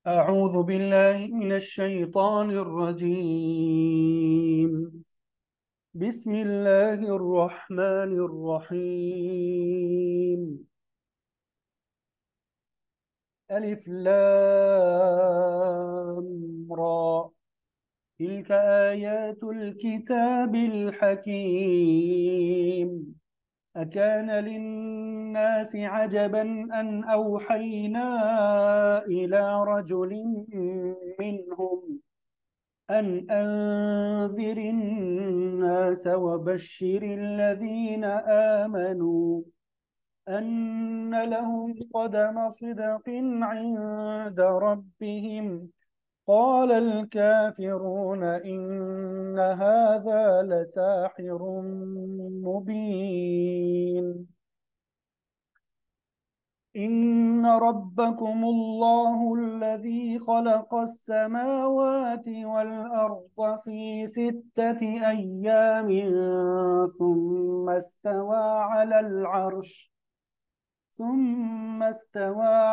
أعوذ بالله من الشيطان الرجيم. بسم الله الرحمن الرحيم. ألف لام را. تلك آيات الكتاب الحكيم. أكان للناس عجبا أن أوحينا إلى رجل منهم أن أنذر الناس وبشر الذين آمنوا أن لهم قدم صدق عند ربهم. قال الكافرون إن هذا لساحر مبين. إن ربكم الله الذي خلق السماوات والأرض في 6 أيام ثم استوى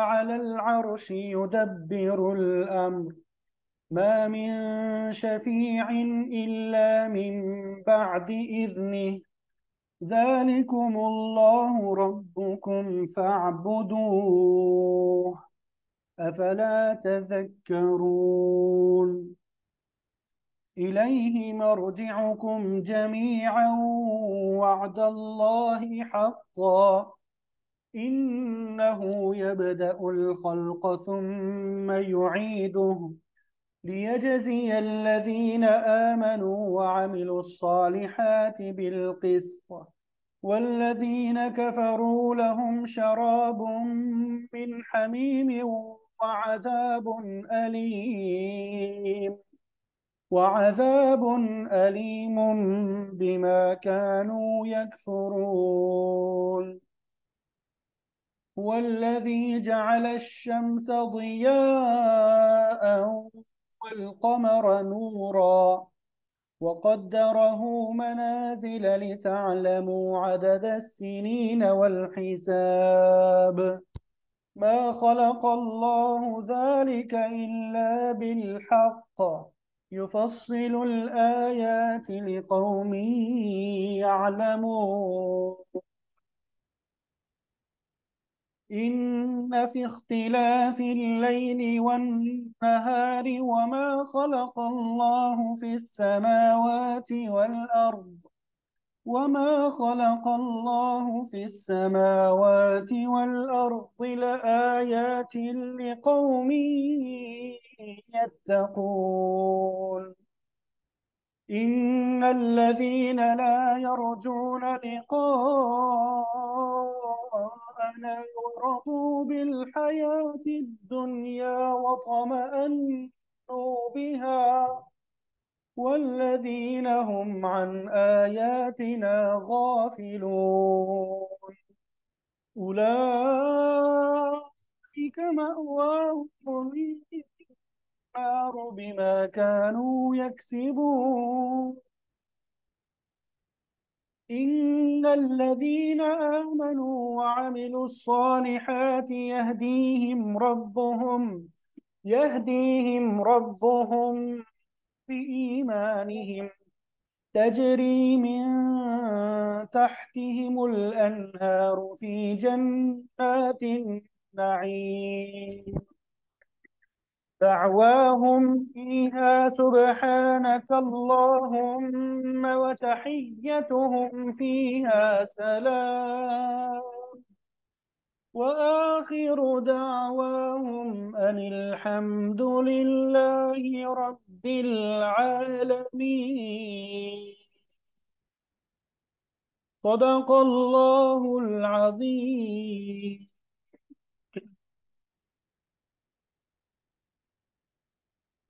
على العرش يدبر الأمر. ما من شفيع إلا من بعد إذنه. ذلكم الله ربكم فاعبدوه. أفلا تذكرون. إليه مرجعكم جميعا. وعد الله حقا. إنه يبدأ الخلق ثم يعيده ليجزي الذين آمنوا وعملوا الصالحات بالقسط. والذين كفروا لهم شراب من حميم وعذاب أليم وعذاب أليم بما كانوا يكفرون. هو الذي جعل الشمس ضياء والقمر نورا وقدره منازل لتعلموا عدد السنين والحساب. ما خلق الله ذلك إلا بالحق. يفصل الآيات لقوم يعلمون. إن في اختلاف الليل والنهار وما خلق الله في السماوات والأرض لآيات لقوم يتقون. إن الذين لا يرجون لقاءنا ورضوا بالحياة الدنيا واطمأنوا بها والذين هم عن آياتنا غافلون أولئك مأواهم النار بما كانوا يكسبون. إن الذين آمنوا وعملوا الصالحات يهديهم ربهم بإيمانهم تجري من تحتهم الأنهار في جنات النعيم. دعواهم فيها سبحانك اللهم وتحيتهم فيها سلام. وآخر دعواهم أن الحمد لله رب العالمين. صدق الله العظيم.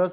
10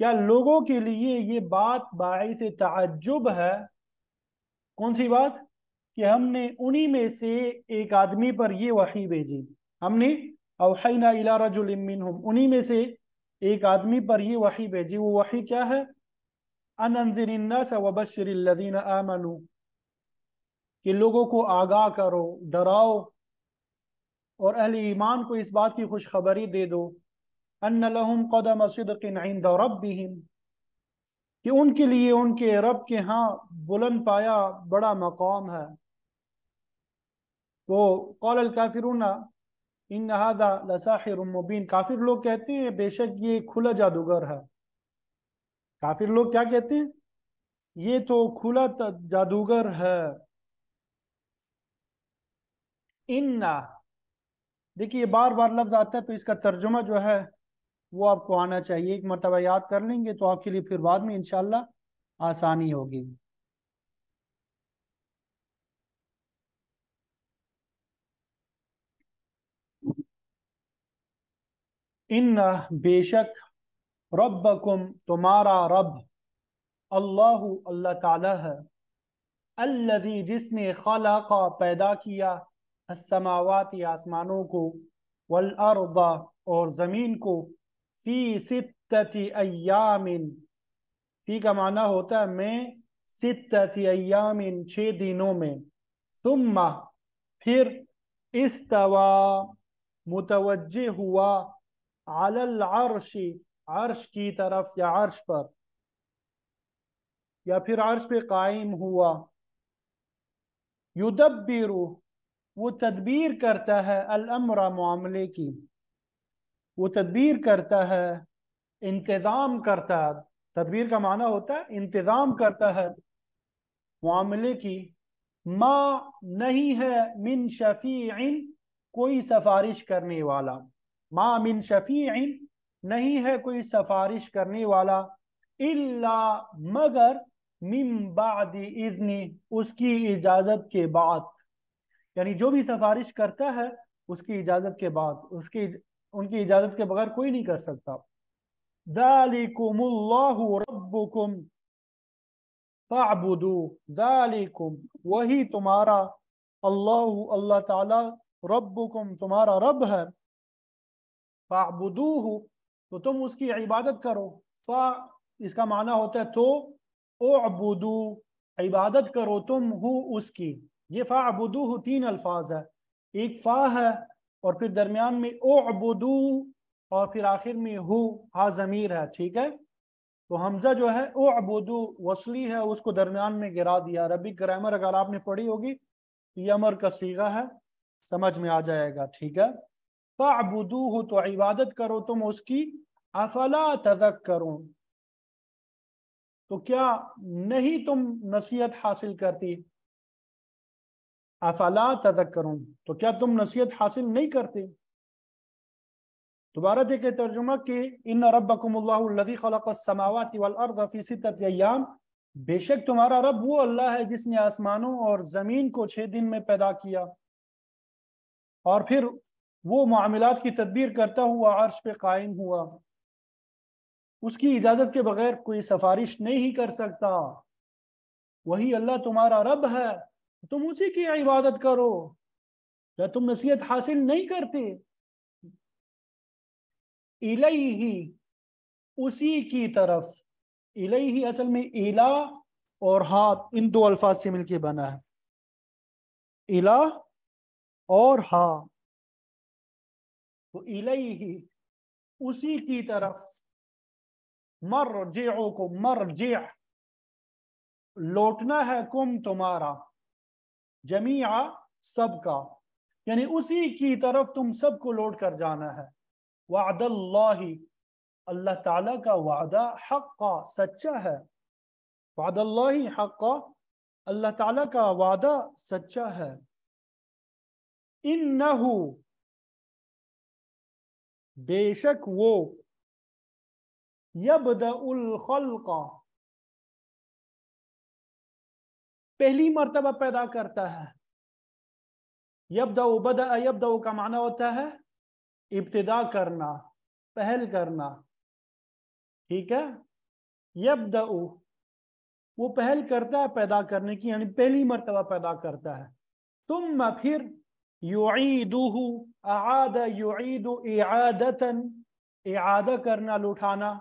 کیا لوگوں کے لیے یہ بات باعث تعجب ہے؟ کون سی بات؟ کہ ہم نے انہی میں سے ایک آدمی پر یہ وحی بھیجی. ہم نے اوحینا الی رجل منہم، انہی میں سے ایک آدمی پر یہ وحی بھیجی. وہ وحی کیا ہے؟ ان انذر الناس وبشر الذین آمنوا، کہ لوگوں کو آگاہ کرو، ڈراؤ، اور اہل ایمان کو اس بات کی خوشخبری دے دو ان لہم قدم صدق عند ربہم، کہ ان کے لیے ان کے رب کے ہاں بلند پایا بڑا مقام ہے. تو قال الکافرون ان هذا لساحر مبین، کافر لوگ کہتے ہیں بے شک یہ کھلا جادوگر ہے. کافر لوگ کیا کہتے ہیں؟ یہ تو کھلا جادوگر ہے. ان، دیکھیے بار بار لفظ آتا ہے تو اس کا ترجمہ جو ہے وہ آپ کو آنا چاہیے. ایک مرتبہ یاد کر لیں گے تو آپ کے لیے پھر بعد میں انشاءاللہ آسانی ہوگی. ان، بے شک، ربکم، تمہارا رب، اللہ، اللہ تعالی ہے، الذی، جس نے خلق، پیدا کیا، السماوات، آسمانوں کو، والارض، اور زمین کو، فی ستت ایام، فی کا معنی ہوتا ہے میں، ستت ایام، 6 دنوں میں، ثم، پھر، استوا، متوجہ ہوا، علی العرش، عرش کی طرف یا عرش پر، یا پھر عرش پہ قائم ہوا. یدبر، وہ تدبیر کرتا ہے، الامر، معاملے کی، وہ تدبیر کرتا ہے، انتظام کرتا ہے. تدبیر کا معنی ہوتا ہے انتظام کرتا ہے معاملے کی. ما، نہیں ہے، من شفیع، کوئی سفارش کرنے والا. ما من شفیع، نہیں ہے کوئی سفارش کرنے والا، الا، مگر، من بعد اذن، اس کی اجازت کے بعد. یعنی جو بھی سفارش کرتا ہے اس کی اجازت کے بعد، ان کی اجازت کے بغیر کوئی نہیں کر سکتا. ذالکم اللہ ربکم فاعبدوا، ذالکم، وہی تمہارا، اللہ، اللہ تعالی، ربکم، تمہارا رب ہے، فاعبدوہ، تو تم اس کی عبادت کرو. فا، اس کا معنی ہوتا ہے تو، اعبدو، عبادت کرو تم ہو اس کی. یہ فاعبدوہ 3 الفاظ ہے، ایک فا ہے اور پھر درمیان میں اعبدو اور پھر آخر میں ہو، ہا ضمیر ہے. ٹھیک ہے، تو حمزہ جو ہے اعبدو وصلی ہے، اس کو درمیان میں گرا دیا. عربک گرامر اگر آپ نے پڑھی ہوگی تو یہ امر کا صیغہ ہے، سمجھ میں آ جائے گا. ٹھیک ہے، فاعبدوہ، تو عبادت کرو تم اس کی. افلا تذکرون، تو کیا نہیں تم نصیحت حاصل کرتی؟ افلا تذکرون، تو کیا تم نصیحت حاصل نہیں کرتے؟ دوبارہ دیکھیں ترجمہ کہ ان ربکم اللہ الذی خلق السماوات والارض فی 6 ایام، بے شک تمہارا رب وہ اللہ ہے جس نے آسمانوں اور زمین کو 6 دن میں پیدا کیا، اور پھر وہ معاملات کی تدبیر کرتا ہوا عرش پہ قائم ہوا. اس کی اجازت کے بغیر کوئی سفارش نہیں کر سکتا. وہی اللہ تمہارا رب ہے، تم اسی کی عبادت کرو. کیا تم نصیحت حاصل نہیں کرتے؟ الیہ، اسی کی طرف. الیہ اصل میں الہ اور ہاتھ ان 2 الفاظ سے مل کے بنا ہے، الہ اور ہا. تو الیہ، اسی کی طرف، مرجعکم، مرجع، لوٹنا ہے، کم، تمہارا، جمیعا، سب کا، یعنی اسی کی طرف تم سب کو لوٹ کر جانا ہے. وعد اللہ، اللہ تعالی کا وعدہ، حقا، سچا ہے. وعد اللہ حقا، اللہ تعالی کا وعدہ سچا ہے. انہو، بے شک وہ، یبدأ الخلق، پہلی مرتبہ پیدا کرتا ہے. یبدأ، بدأ، یبدأ کا معنی ہوتا ہے ابتدا کرنا، پہل کرنا. ٹھیک ہے، یبدأ وہ پہل کرتا ہے پیدا کرنے کی، یعنی پہلی مرتبہ پیدا کرتا ہے. ثم پھر یعیدہ اعاد یعید اعادتاً اعادہ کرنا لوٹانا،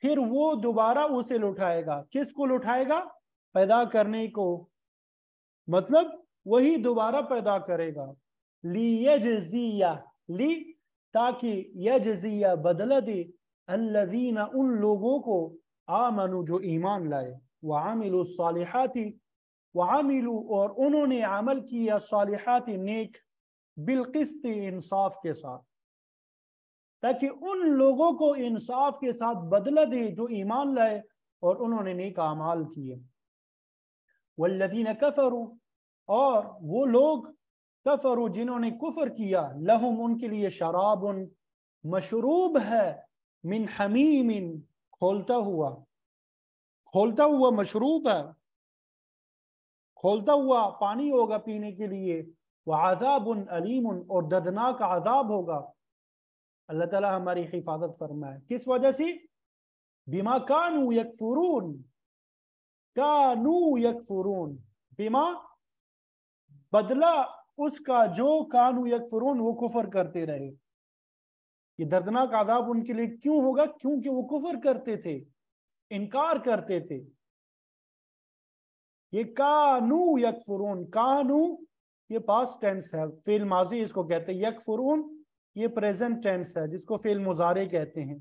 پھر وہ دوبارہ اسے لوٹائے گا. کس کو لوٹائے گا؟ پیدا کرنے کو، مطلب وہی دوبارہ پیدا کرے گا. لیجزیہ لی تاکہ یجزیہ بدلہ دے الذین ان لوگوں کو آمنوا جو ایمان لائے، وعملوا الصالحات وعملوا اور انہوں نے عمل کیا صالحات نیک، بالقسط انصاف کے ساتھ، تاکہ ان لوگوں کو انصاف کے ساتھ بدلہ دے جو ایمان لائے اور انہوں نے نیک اعمال کیے. والذین کفروا اور وہ لوگ کفروا جنہوں نے کفر کیا، لہم ان کے لیے شراب مشروب ہے، من حمیم کھولتا ہوا مشروب ہے، کھولتا ہوا پانی ہوگا پینے کے لیے. وعذاب علیم اور دردناک عذاب ہوگا. اللہ تعالی ہماری حفاظت فرمائے. کس وجہ سے؟ بما کانوا یکفرون، کانوا یکفرون، بما بدلہ اس کا جو کانوا یکفرون وہ کفر کرتے رہے. یہ دردناک عذاب ان کے لیے کیوں ہوگا؟ کیونکہ وہ کفر کرتے تھے، انکار کرتے تھے. یہ کانوا یکفرون، کانوا یہ پاسٹ ٹینس ہے، فعل ماضی اس کو کہتے ہیں. یکفرون یہ پریزنٹ ٹینس ہے جس کو فعل مضارع کہتے ہیں.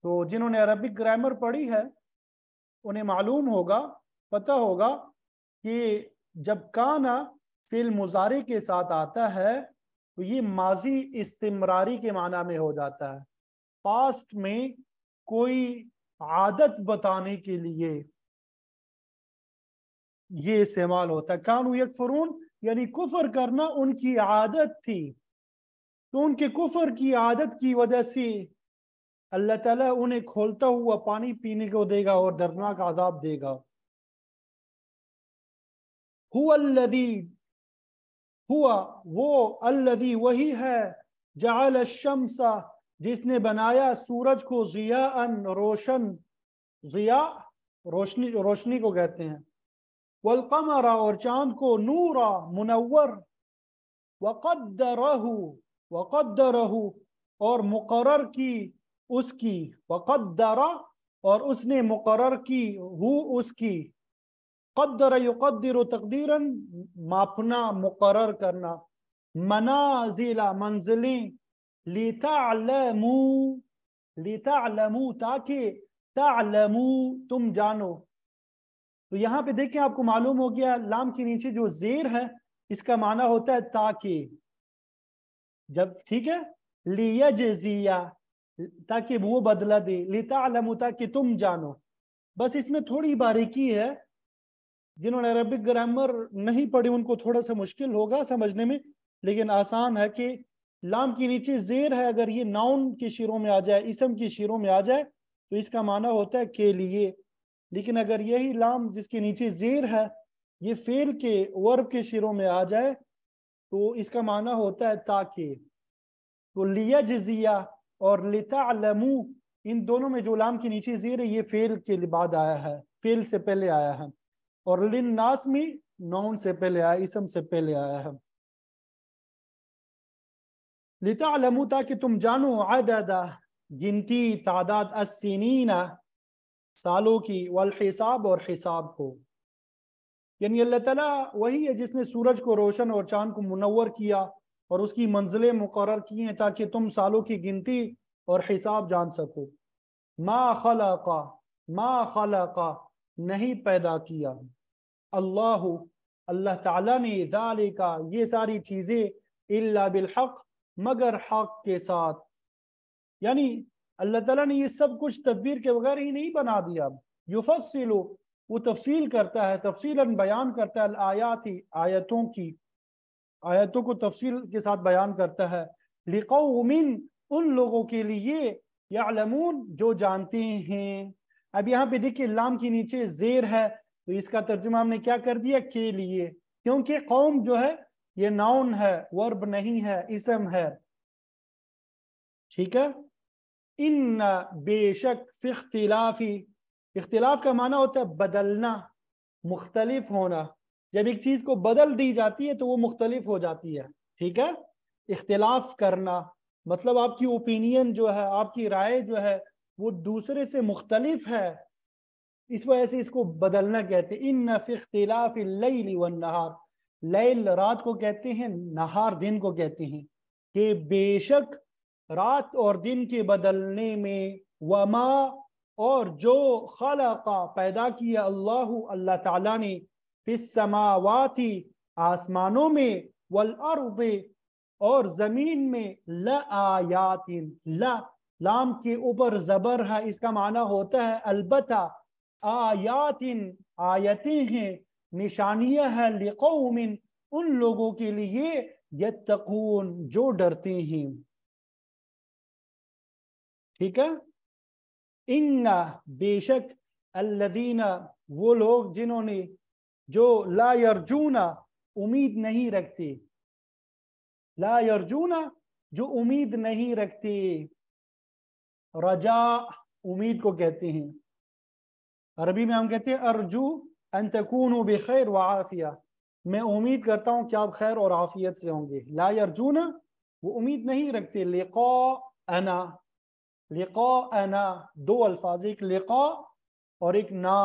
تو جنہوں نے عربک گرامر پڑھی ہے انہیں معلوم ہوگا، پتہ ہوگا کہ جب کانا فعل مضارع کے ساتھ آتا ہے تو یہ ماضی استمراری کے معنی میں ہو جاتا ہے. پاسٹ میں کوئی عادت بتانے کے لیے یہ استعمال ہوتا ہے. کانوا یکفرون یعنی کفر کرنا ان کی عادت تھی، تو ان کے کفر کی عادت کی وجہ سے اللہ تعالیٰ انہیں کھولتا ہوا پانی پینے کو دے گا اور دردناک عذاب دے گا. هو الذی ہوا وہ الذی وہی ہے جعل الشمس جس نے بنایا سورج کو ضیاء روشن، ضیاء روشنی کو کہتے ہیں. والقمر اور چاند کو نورا منور. وقدرہ اور مقرر کی اس کی، وقدر اور اس نے مقرر کی اس کی. قدر یقدر تقدیرا ماپنا مقرر کرنا. منازل منزلیں، لتعلموا تاکہ تعلموا تم جانو. تو یہاں پہ دیکھیں آپ کو معلوم ہو گیا لام کے نیچے جو زیر ہے اس کا معنی ہوتا ہے تاکہ. جب ٹھیک ہے، لیجزیہ تاکہ وہ بدلہ دے، لتعلموا تاکہ تم جانو. بس اس میں تھوڑی باریکی ہے، جنہوں نے عربک گرامر نہیں پڑھی ان کو تھوڑا سا مشکل ہوگا سمجھنے میں، لیکن آسان ہے. کہ لام کے نیچے زیر ہے، اگر یہ ناؤن کی شیروں میں آ جائے، اسم کی شیروں میں آ جائے تو اس کا معنی ہوتا ہے کے لیے. لیکن اگر یہی لام جس کے نیچے زیر ہے یہ فعل کے ورب کے شیروں میں آ جائے تو اس کا معنی ہوتا ہے تاکہ. تو لیجزیہ اور لتعلموا ان دونوں میں جو لام کے نیچے زیر ہے یہ فعل کے بعد آیا ہے، فعل سے پہلے آیا ہے. اور للناس میں نون سے پہلے آیا، اسم سے پہلے آیا ہے. لتعلموا تاکہ تم جانو، عدد گنتی تعداد، السنین سالوں کی، والحساب اور حساب کو. یعنی اللہ تعالیٰ وہی ہے جس نے سورج کو روشن اور چاند کو منور کیا اور اس کی منزلیں مقرر کی ہیں تاکہ تم سالوں کی گنتی اور حساب جان سکو. ما خلق نہیں پیدا کیا، اللہ تعالیٰ نے، ذالک یہ ساری چیزیں، الا بالحق مگر حق کے ساتھ. یعنی اللہ تعالیٰ نے یہ سب کچھ تدبیر کے بغیر ہی نہیں بنا دیا. یفصل وہ تفصیل کرتا ہے، تفصیلاً بیان کرتا ہے، الآیات آیتوں کو تفصیل کے ساتھ بیان کرتا ہے. لقوم ان لوگوں کے لیے، یعلمون جو جانتے ہیں. اب یہاں پہ دیکھیے لام کے نیچے زیر ہے تو اس کا ترجمہ ہم نے کیا کر دیا؟ کے لیے، کیونکہ قوم جو ہے یہ ناؤن ہے، ورب نہیں ہے، اسم ہے. ٹھیک ہے، ان بے شک فی اختلافی، اختلاف کا معنی ہوتا ہے بدلنا، مختلف ہونا. جب ایک چیز کو بدل دی جاتی ہے تو وہ مختلف ہو جاتی ہے. ٹھیک ہے. اختلاف کرنا مطلب آپ کی اوپینین جو ہے، آپ کی رائے جو ہے وہ دوسرے سے مختلف ہے، اس وجہ سے اس کو بدلنا کہتے ہیں. ان فی اختلاف اللیل والنہار، لیل رات کو کہتے ہیں، نہار دن کو کہتے ہیں، کہ بے شک رات اور دن کے بدلنے میں، وما اور جو خلق پیدا کیا اللہ اللہ تعالیٰ نے، فی السماوات آسمانوں میں، والارض اور زمین میں، لآیات، لا لام کے اوپر زبر ہے، اس کا معنی ہوتا ہے البتہ، آیات آیتیں ہیں، نشانیاں ہیں، لقوم ان لوگوں کے لیے، یتقون جو ڈرتے ہیں. ٹھیک ہے. ان بے شک الذین وہ لوگ جنہوں نے، جو لا یرجون امید نہیں رکھتے، لا یرجون جو امید نہیں رکھتے، رجا امید کو کہتے ہیں. عربی میں ہم کہتے ہیں ارجو ان تکونوا بخیر وعافیہ، میں امید کرتا ہوں کہ آپ خیر اور عافیت سے ہوں گے. لا یرجون وہ امید نہیں رکھتے، لقاءنا، لقاءنا دو الفاظ، ایک لقاء اور ایک نا.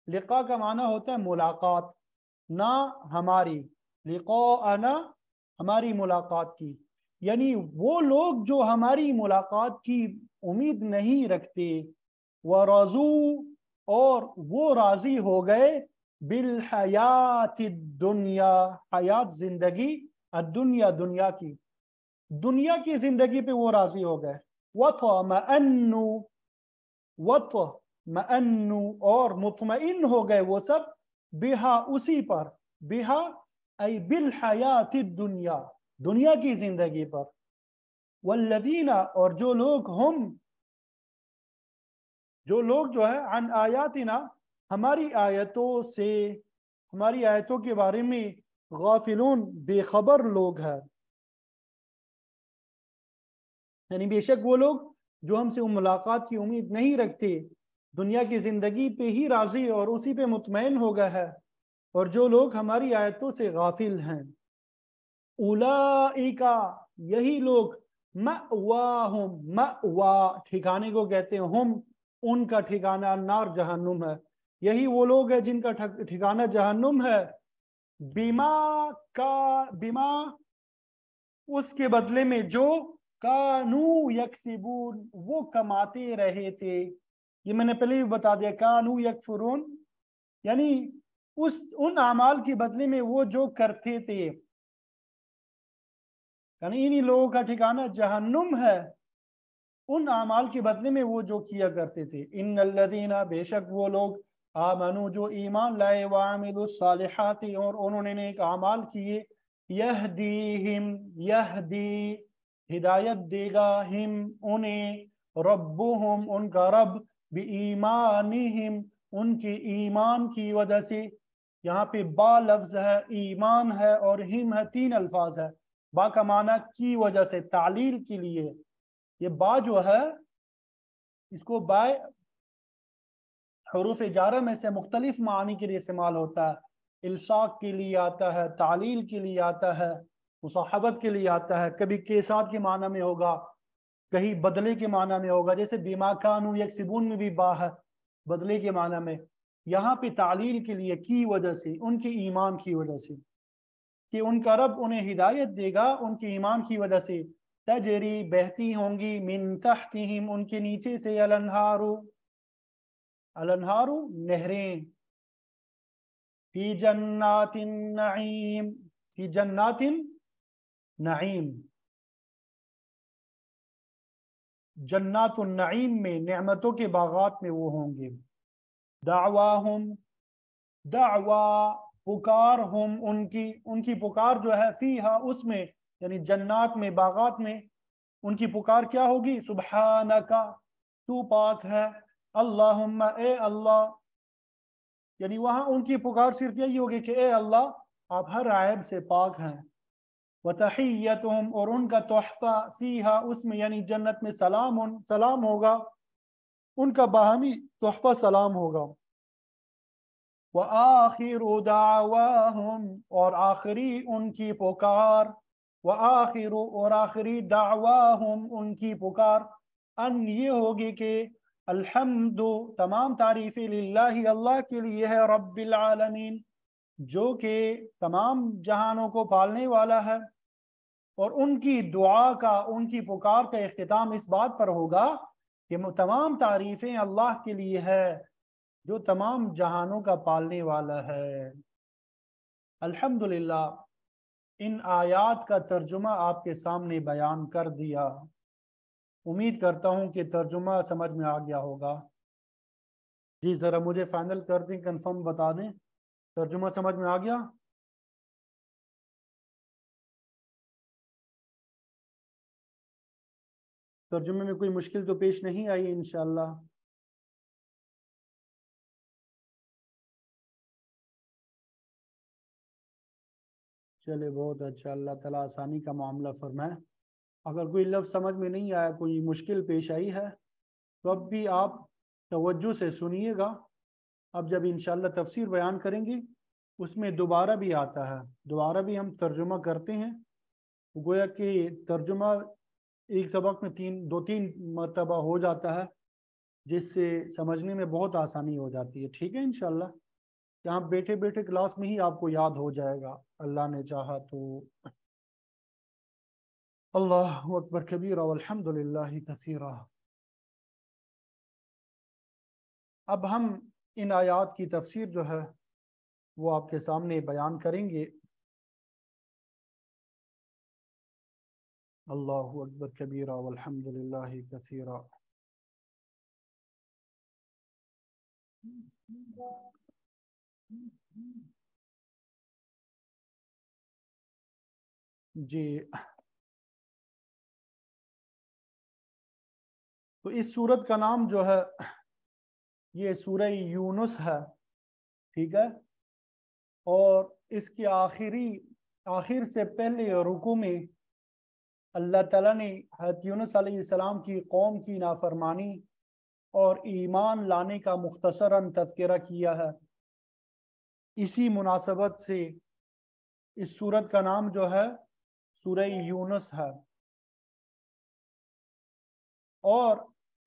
لقاء کا معنی ہوتا ہے ملاقات، نا ہماری، لقاءنا ہماری ملاقات کی. یعنی وہ لوگ جو ہماری ملاقات کی امید نہیں رکھتے، ورضوا اور وہ راضی ہو گئے، بالحیات الدنیا حیات زندگی، الدنیا دنیا کی، دنیا کی زندگی پہ وہ راضی ہو گئے. وطمئنوا، وطمئنوا اور مطمئن ہو گئے وہ سب، بہا اسی پر، بہا ای بالحیات الدنیا دنیا کی زندگی پر. والذین اور جو لوگ ہم، جو لوگ جو ہے، عن آیاتنا ہماری آیتوں سے، ہماری آیتوں کے بارے میں، غافلون بے خبر لوگ ہیں. یعنی بے شک وہ لوگ جو ہم سے ملاقات کی امید نہیں رکھتے، دنیا کی زندگی پہ ہی راضی اور اسی پہ مطمئن ہو گئے ہے، اور جو لوگ ہماری آیتوں سے غافل ہیں، اولئک یہی لوگ، مأواہم، مأوا ٹھکانے کو کہتے ہیں، ہم ان کا ٹھکانہ نار جہنم ہے. یہی وہ لوگ ہیں جن کا ٹھکانہ جہنم ہے. بما کا، بما اس کے بدلے میں جو، کانو یکسبون وہ کماتے رہے تھے. یہ میں نے پہلے بھی بتا دیا، کانو یکفرون یعنی ان اعمال کے بدلے میں وہ جو کرتے تھے، یعنی انہی لوگوں کا ٹھکانہ جہنم ہے، ان اعمال کے بدلے میں وہ جو کیا کرتے تھے. ان الذین بے شک وہ لوگ، آمنو جو ایمان لائے، وعملوا الصالحات اور انہوں نے نیک اعمال کیے، یہدیہم یہدی ہدایت دے گا، ہم انہیں، ربہم ان کا رب، بایمانہم ان کے ایمان کی وجہ سے. یہاں پہ با لفظ ہے، ایمان ہے اور ہم ہے، تین الفاظ ہے. با کا معنی کی وجہ سے، تعلیل کے لیے. یہ با جو ہے اس کو با حروف جارہ میں سے مختلف معانی کے لیے استعمال ہوتا ہے. الصاق کے لیے آتا ہے، تعلیل کے لیے آتا ہے، مصاحبت کے لیے آتا ہے. کبھی کے ساتھ کے معنی میں ہوگا، کہیں بدلے کے معنی میں ہوگا، جیسے بما کانوا یکسبون میں بھی با ہے بدلے کے معنی میں. یہاں پہ تعلیل کے لیے، کی وجہ سے، ان کے ایمان کی وجہ سے، کہ ان کا رب انہیں ہدایت دے گا ان کے ایمان کی وجہ سے. تجری بہتی ہوں گی، من تحتہم ان کے نیچے سے، الانہار، الانہار نہریں، فی جنات النعیم، فی جنات نعیم، جنات النعیم میں، نعمتوں کے باغات میں وہ ہوں گے. دعواہم، دعوا پکار، ہم ان کی پکار جو ہے، فیہا اس میں، یعنی جنات میں، باغات میں، ان کی پکار کیا ہوگی؟ سبحانکا تو پاک ہے، اللہم اے اللہ. یعنی وہاں ان کی پکار صرف یہی ہوگی کہ اے اللہ آپ ہر عیب سے پاک ہیں، وَتَحِيَّتُهُمْ، اور ان کا تحفہ فیہا، اس میں یعنی جنت میں، سلام ہوگا، ان کا باہمی تحفہ سلام ہوگا. وَآخِرُ دَعْوَاهُمْ، اور آخری ان کی پکار، وَآخِرُ، اور آخری دعواہم، ان کی پکار، ان یہ ہوگی کہ الحمد، تمام تعریفیں، للہ، اللہ کے لیے ہے، رب العالمین، جو کہ تمام جہانوں کو پالنے والا ہے. اور ان کی دعا کا، ان کی پکار کا اختتام اس بات پر ہوگا کہ تمام تعریفیں اللہ کے لیے ہے جو تمام جہانوں کا پالنے والا ہے. الحمدللہ، ان آیات کا ترجمہ آپ کے سامنے بیان کر دیا. امید کرتا ہوں کہ ترجمہ سمجھ میں آ گیا ہوگا. جی ذرا مجھے فائنل کر دیں، کنفرم بتا دیں، ترجمہ سمجھ میں آ گیا؟ ترجمے میں کوئی مشکل تو پیش نہیں آئی انشاءاللہ؟ چلے بہت اچھا، اللہ تعالیٰ آسانی کا معاملہ فرمائے. اگر کوئی لفظ سمجھ میں نہیں آیا، کوئی مشکل پیش آئی ہے، تو اب بھی آپ توجہ سے سنیے گا. اب جب انشاءاللہ تفسیر بیان کریں گے، اس میں دوبارہ بھی آتا ہے، دوبارہ بھی ہم ترجمہ کرتے ہیں. گویا کہ ترجمہ ایک سبق میں دو تین مرتبہ ہو جاتا ہے، جس سے سمجھنے میں بہت آسانی ہو جاتی ہے. ٹھیک ہے انشاءاللہ، یہاں بیٹھے بیٹھے کلاس میں ہی آپ کو یاد ہو جائے گا، اللہ نے چاہا تو. اللہ اکبر کبیرہ والحمد للہ کثیرہ. اب ہم ان آیات کی تفسیر جو ہے وہ آپ کے سامنے بیان کریں گے. اللہ اکبر کبیرہ والحمد للہ کثیرہ. جی، تو اس سورت کا نام جو ہے یہ سورہ یونس ہے. ٹھیک ہے، اور اس کے آخر سے پہلے رکوع میں اللہ تعالیٰ نے حضرت یونس علیہ السلام کی قوم کی نافرمانی اور ایمان لانے کا مختصراً تذکرہ کیا ہے. اسی مناسبت سے اس سورت کا نام جو ہے سورہ یونس ہے. اور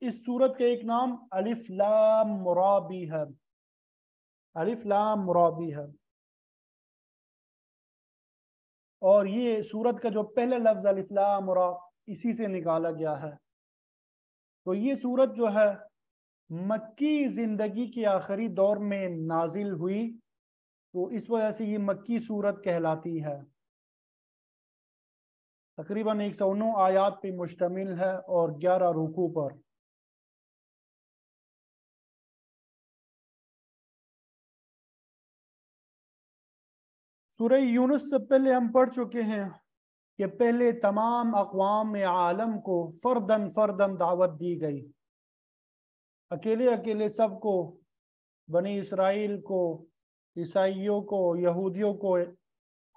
اس سورت کا ایک نام الف لام را بھی ہے، الف لام را بھی ہے. اور یہ سورت کا جو پہلا لفظ الف لام را اسی سے نکالا گیا ہے. تو یہ سورت جو ہے مکی زندگی کے آخری دور میں نازل ہوئی، تو اس وجہ سے یہ مکی سورت کہلاتی ہے. تقریباً 109 آیات پہ مشتمل ہے اور 11 رکوع پر. سورہ یونس سے پہلے ہم پڑھ چکے ہیں کہ پہلے تمام اقوام عالم کو فردن فردن دعوت دی گئی. اکیلے اکیلے سب کو، بنی اسرائیل کو، عیسائیوں کو، یہودیوں کو،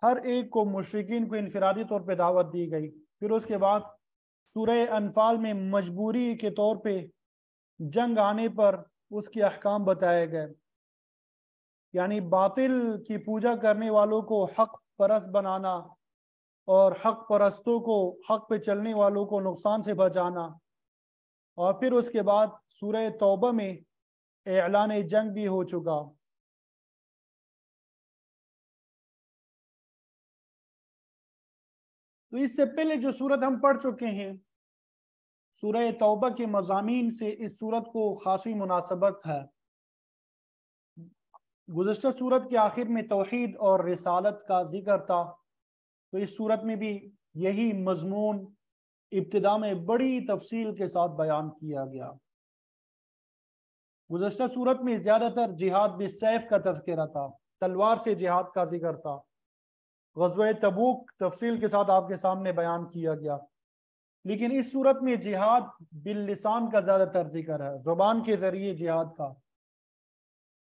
ہر ایک کو، مشرکین کو انفرادی طور پہ دعوت دی گئی. پھر اس کے بعد سورہ انفال میں مجبوری کے طور پہ جنگ آنے پر اس کے احکام بتائے گئے، یعنی باطل کی پوجا کرنے والوں کو حق پرست بنانا اور حق پرستوں کو، حق پہ چلنے والوں کو نقصان سے بچانا. اور پھر اس کے بعد سورہ توبہ میں اعلان جنگ بھی ہو چکا. تو اس سے پہلے جو سورت ہم پڑھ چکے ہیں سورہ توبہ کے مضامین سے اس سورت کو خاصی مناسبت ہے. گزشتہ سورت کے آخر میں توحید اور رسالت کا ذکر تھا، تو اس سورت میں بھی یہی مضمون ابتدا میں بڑی تفصیل کے ساتھ بیان کیا گیا. گزشتہ سورت میں زیادہ تر جہاد بالسیف کا تذکرہ تھا، تلوار سے جہاد کا ذکر تھا. غزوہ تبوک تفصیل کے ساتھ آپ کے سامنے بیان کیا گیا. لیکن اس صورت میں جہاد باللسان کا زیادہ تر ذکر ہے، زبان کے ذریعے جہاد کا.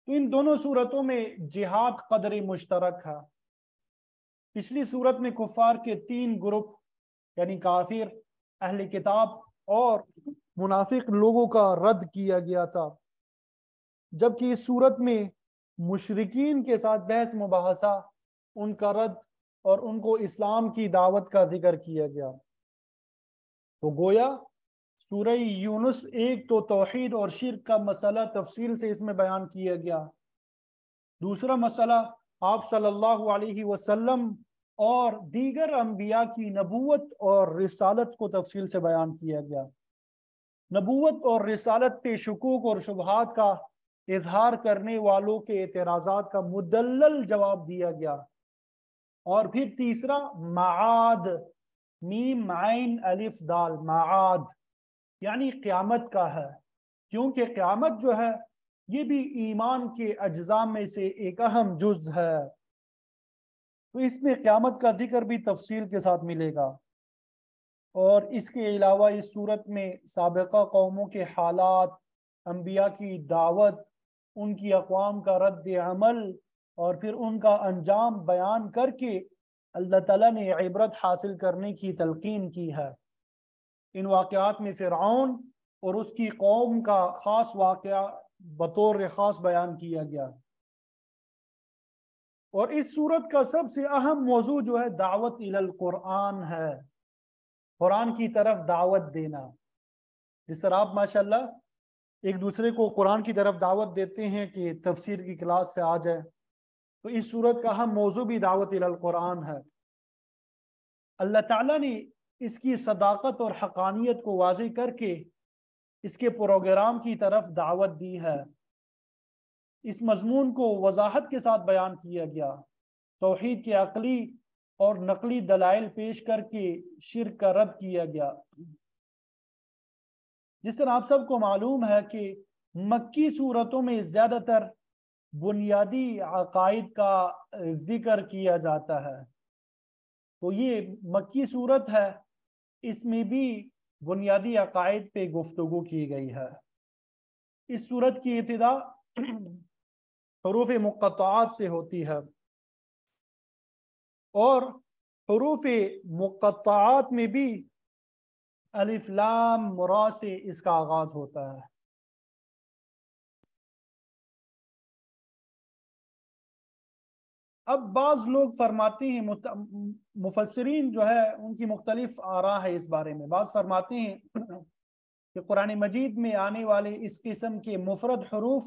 تو ان دونوں صورتوں میں جہاد قدر مشترک ہے. پچھلی صورت میں کفار کے 3 گروپ یعنی کافر، اہل کتاب اور منافق لوگوں کا رد کیا گیا تھا، جبکہ اس صورت میں مشرکین کے ساتھ بحث مباحثہ، ان کا رد اور ان کو اسلام کی دعوت کا ذکر کیا گیا۔ تو گویا سورہ یونس ایک تو توحید اور شرک کا مسئلہ تفصیل سے اس میں بیان کیا گیا، دوسرا مسئلہ آپ صلی اللہ علیہ وسلم اور دیگر انبیاء کی نبوت اور رسالت کو تفصیل سے بیان کیا گیا، نبوت اور رسالت پہ شکوک اور شبہات کا اظہار کرنے والوں کے اعتراضات کا مدلل جواب دیا گیا، اور پھر تیسرا معاد، میم عین الف دال، معاد یعنی قیامت کا ہے، کیونکہ قیامت جو ہے یہ بھی ایمان کے اجزاء میں سے ایک اہم جز ہے، تو اس میں قیامت کا ذکر بھی تفصیل کے ساتھ ملے گا۔ اور اس کے علاوہ اس صورت میں سابقہ قوموں کے حالات، انبیاء کی دعوت، ان کی اقوام کا رد عمل اور پھر ان کا انجام بیان کر کے اللہ تعالیٰ نے عبرت حاصل کرنے کی تلقین کی ہے۔ ان واقعات میں فرعون اور اس کی قوم کا خاص واقعہ بطور خاص بیان کیا گیا، اور اس صورت کا سب سے اہم موضوع جو ہے دعوت الی القرآن ہے، قرآن کی طرف دعوت دینا۔ جس طرح آپ ماشاءاللہ ایک دوسرے کو قرآن کی طرف دعوت دیتے ہیں کہ تفسیر کی کلاس سے آ جائے، تو اس صورت کا اہم موضوع بھی دعوت الی القرآن ہے۔ اللہ تعالیٰ نے اس کی صداقت اور حقانیت کو واضح کر کے اس کے پروگرام کی طرف دعوت دی ہے، اس مضمون کو وضاحت کے ساتھ بیان کیا گیا، توحید کے عقلی اور نقلی دلائل پیش کر کے شرک کا رد کیا گیا۔ جس طرح آپ سب کو معلوم ہے کہ مکی صورتوں میں زیادہ تر بنیادی عقائد کا ذکر کیا جاتا ہے، تو یہ مکی صورت ہے، اس میں بھی بنیادی عقائد پہ گفتگو کی گئی ہے۔ اس صورت کی ابتدا حروف مقطعات سے ہوتی ہے، اور حروف مقطعات میں بھی الف لام را سے اس کا آغاز ہوتا ہے۔ اب بعض لوگ فرماتے ہیں، مفسرین جو ہے ان کی مختلف آراء ہے اس بارے میں، بعض فرماتے ہیں کہ قرآن مجید میں آنے والے اس قسم کے مفرد حروف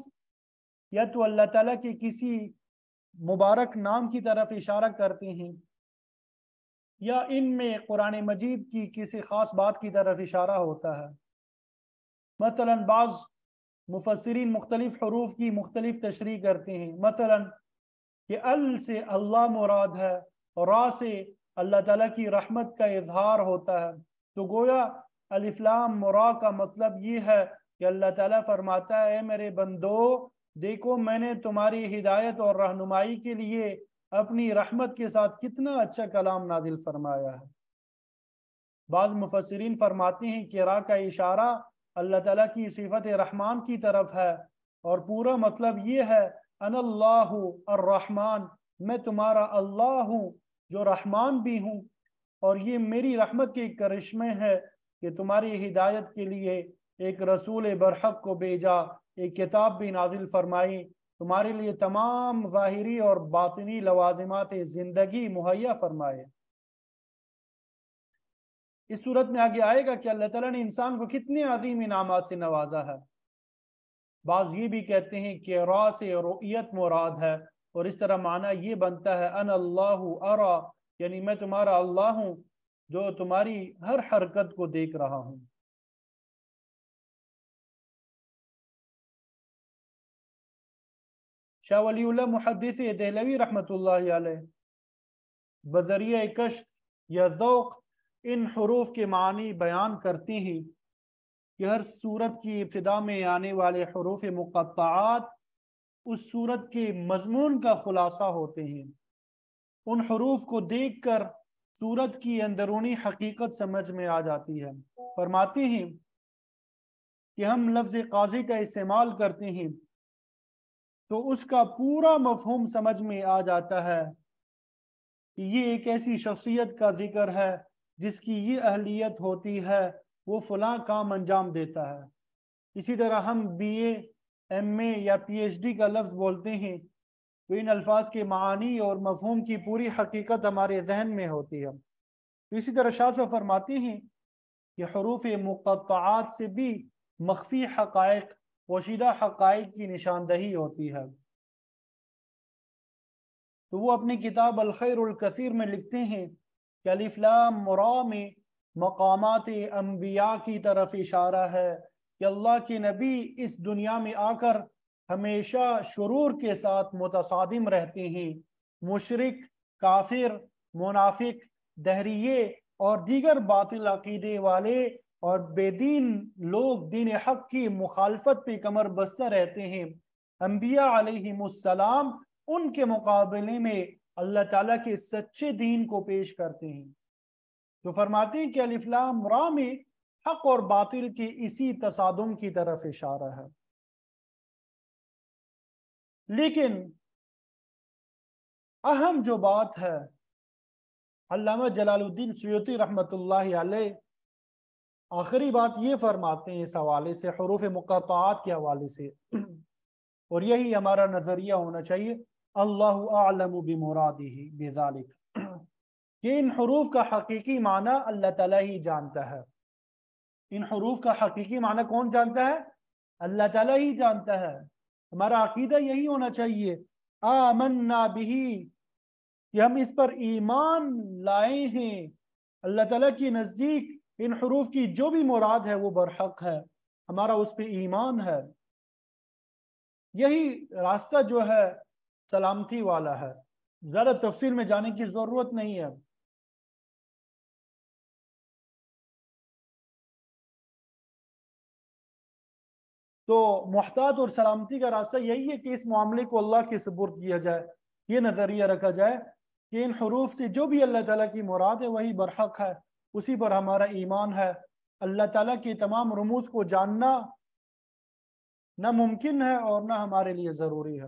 یا تو اللہ تعالیٰ کے کسی مبارک نام کی طرف اشارہ کرتے ہیں، یا ان میں قرآن مجید کی کسی خاص بات کی طرف اشارہ ہوتا ہے۔ مثلا بعض مفسرین مختلف حروف کی مختلف تشریح کرتے ہیں، مثلا کہ ال سے اللہ مراد ہے اور را سے اللہ تعالیٰ کی رحمت کا اظہار ہوتا ہے، تو گویا الف لام را کا مطلب یہ ہے کہ اللہ تعالیٰ فرماتا ہے اے میرے بندو دیکھو میں نے تمہاری ہدایت اور رہنمائی کے لیے اپنی رحمت کے ساتھ کتنا اچھا کلام نازل فرمایا ہے۔ بعض مفسرین فرماتے ہیں کہ را کا اشارہ اللہ تعالیٰ کی صفت رحمان کی طرف ہے، اور پورا مطلب یہ ہے ان اللہ الرحمن، میں تمہارا اللہ ہوں جو رحمان بھی ہوں، اور یہ میری رحمت کے کرشمے ہے کہ تمہاری ہدایت کے لیے ایک رسول برحق کو بھیجا، ایک کتاب بھی نازل فرمائی، تمہارے لیے تمام ظاہری اور باطنی لوازمات زندگی مہیا فرمائے۔ اس صورت میں آگے آئے گا کہ اللہ تعالیٰ نے انسان کو کتنے عظیم انعامات سے نوازا ہے۔ بعض یہ بھی کہتے ہیں کہ را سے رؤیت مراد ہے، اور اس طرح معنی یہ بنتا ہے ان اللہ ارا، یعنی میں تمہارا اللہ ہوں جو تمہاری ہر حرکت کو دیکھ رہا ہوں۔ شاہ ولی اللہ محدث دہلوی رحمۃ اللہ علیہ بذریعہ کشف یا ذوق ان حروف کے معنی بیان کرتے ہیں کہ ہر صورت کی ابتدا میں آنے والے حروف مقطعات اس صورت کے مضمون کا خلاصہ ہوتے ہیں۔ ان حروف کو دیکھ کر صورت کی اندرونی حقیقت سمجھ میں آ جاتی ہے۔ فرماتے ہیں کہ ہم لفظ قاضی کا استعمال کرتے ہیں تو اس کا پورا مفہوم سمجھ میں آ جاتا ہے کہ یہ ایک ایسی شخصیت کا ذکر ہے جس کی یہ اہلیت ہوتی ہے، وہ فلاں کام انجام دیتا ہے۔ اسی طرح ہم بی اے، ایم اے یا پی ایچ ڈی کا لفظ بولتے ہیں تو ان الفاظ کے معانی اور مفہوم کی پوری حقیقت ہمارے ذہن میں ہوتی ہے۔ تو اسی طرح شاہ صاحب فرماتے ہیں کہ حروف مقطعات سے بھی مخفی حقائق، پوشیدہ حقائق کی نشاندہی ہوتی ہے۔ تو وہ اپنی کتاب الخیر الکثیر میں لکھتے ہیں کہ الف لام را میں مقامات انبیاء کی طرف اشارہ ہے کہ اللہ کے نبی اس دنیا میں آ کر ہمیشہ شرور کے ساتھ متصادم رہتے ہیں۔ مشرک، کافر، منافق، دہریے اور دیگر باطل عقیدے والے اور بے دین لوگ دین حق کی مخالفت پہ کمر بستہ رہتے ہیں۔ انبیاء علیہم السلام ان کے مقابلے میں اللہ تعالیٰ کے سچے دین کو پیش کرتے ہیں۔ تو فرماتے ہیں کہ الف لام را میں حق اور باطل کے اسی تصادم کی طرف اشارہ ہے۔ لیکن اہم جو بات ہے، علامہ جلال الدین سیوطی رحمۃ اللہ علیہ آخری بات یہ فرماتے ہیں اس حوالے سے، حروف مقطعات کے حوالے سے، اور یہی ہمارا نظریہ ہونا چاہیے، اللہ اعلم بمرادہ بذالک، کہ ان حروف کا حقیقی معنی اللہ تعالیٰ ہی جانتا ہے۔ ان حروف کا حقیقی معنی کون جانتا ہے؟ اللہ تعالیٰ ہی جانتا ہے۔ ہمارا عقیدہ یہی ہونا چاہیے، آمنا بہی، کہ ہم اس پر ایمان لائے ہیں۔ اللہ تعالیٰ کی نزدیک ان حروف کی جو بھی مراد ہے وہ برحق ہے، ہمارا اس پہ ایمان ہے۔ یہی راستہ جو ہے سلامتی والا ہے، زیادہ تفصیل میں جانے کی ضرورت نہیں ہے۔ تو محتاط اور سلامتی کا راستہ یہی ہے کہ اس معاملے کو اللہ کے سپرد کیا جائے، یہ نظریہ رکھا جائے کہ ان حروف سے جو بھی اللہ تعالیٰ کی مراد ہے وہی برحق ہے، اسی پر ہمارا ایمان ہے۔ اللہ تعالیٰ کے تمام رموز کو جاننا نہ ممکن ہے اور نہ ہمارے لیے ضروری ہے۔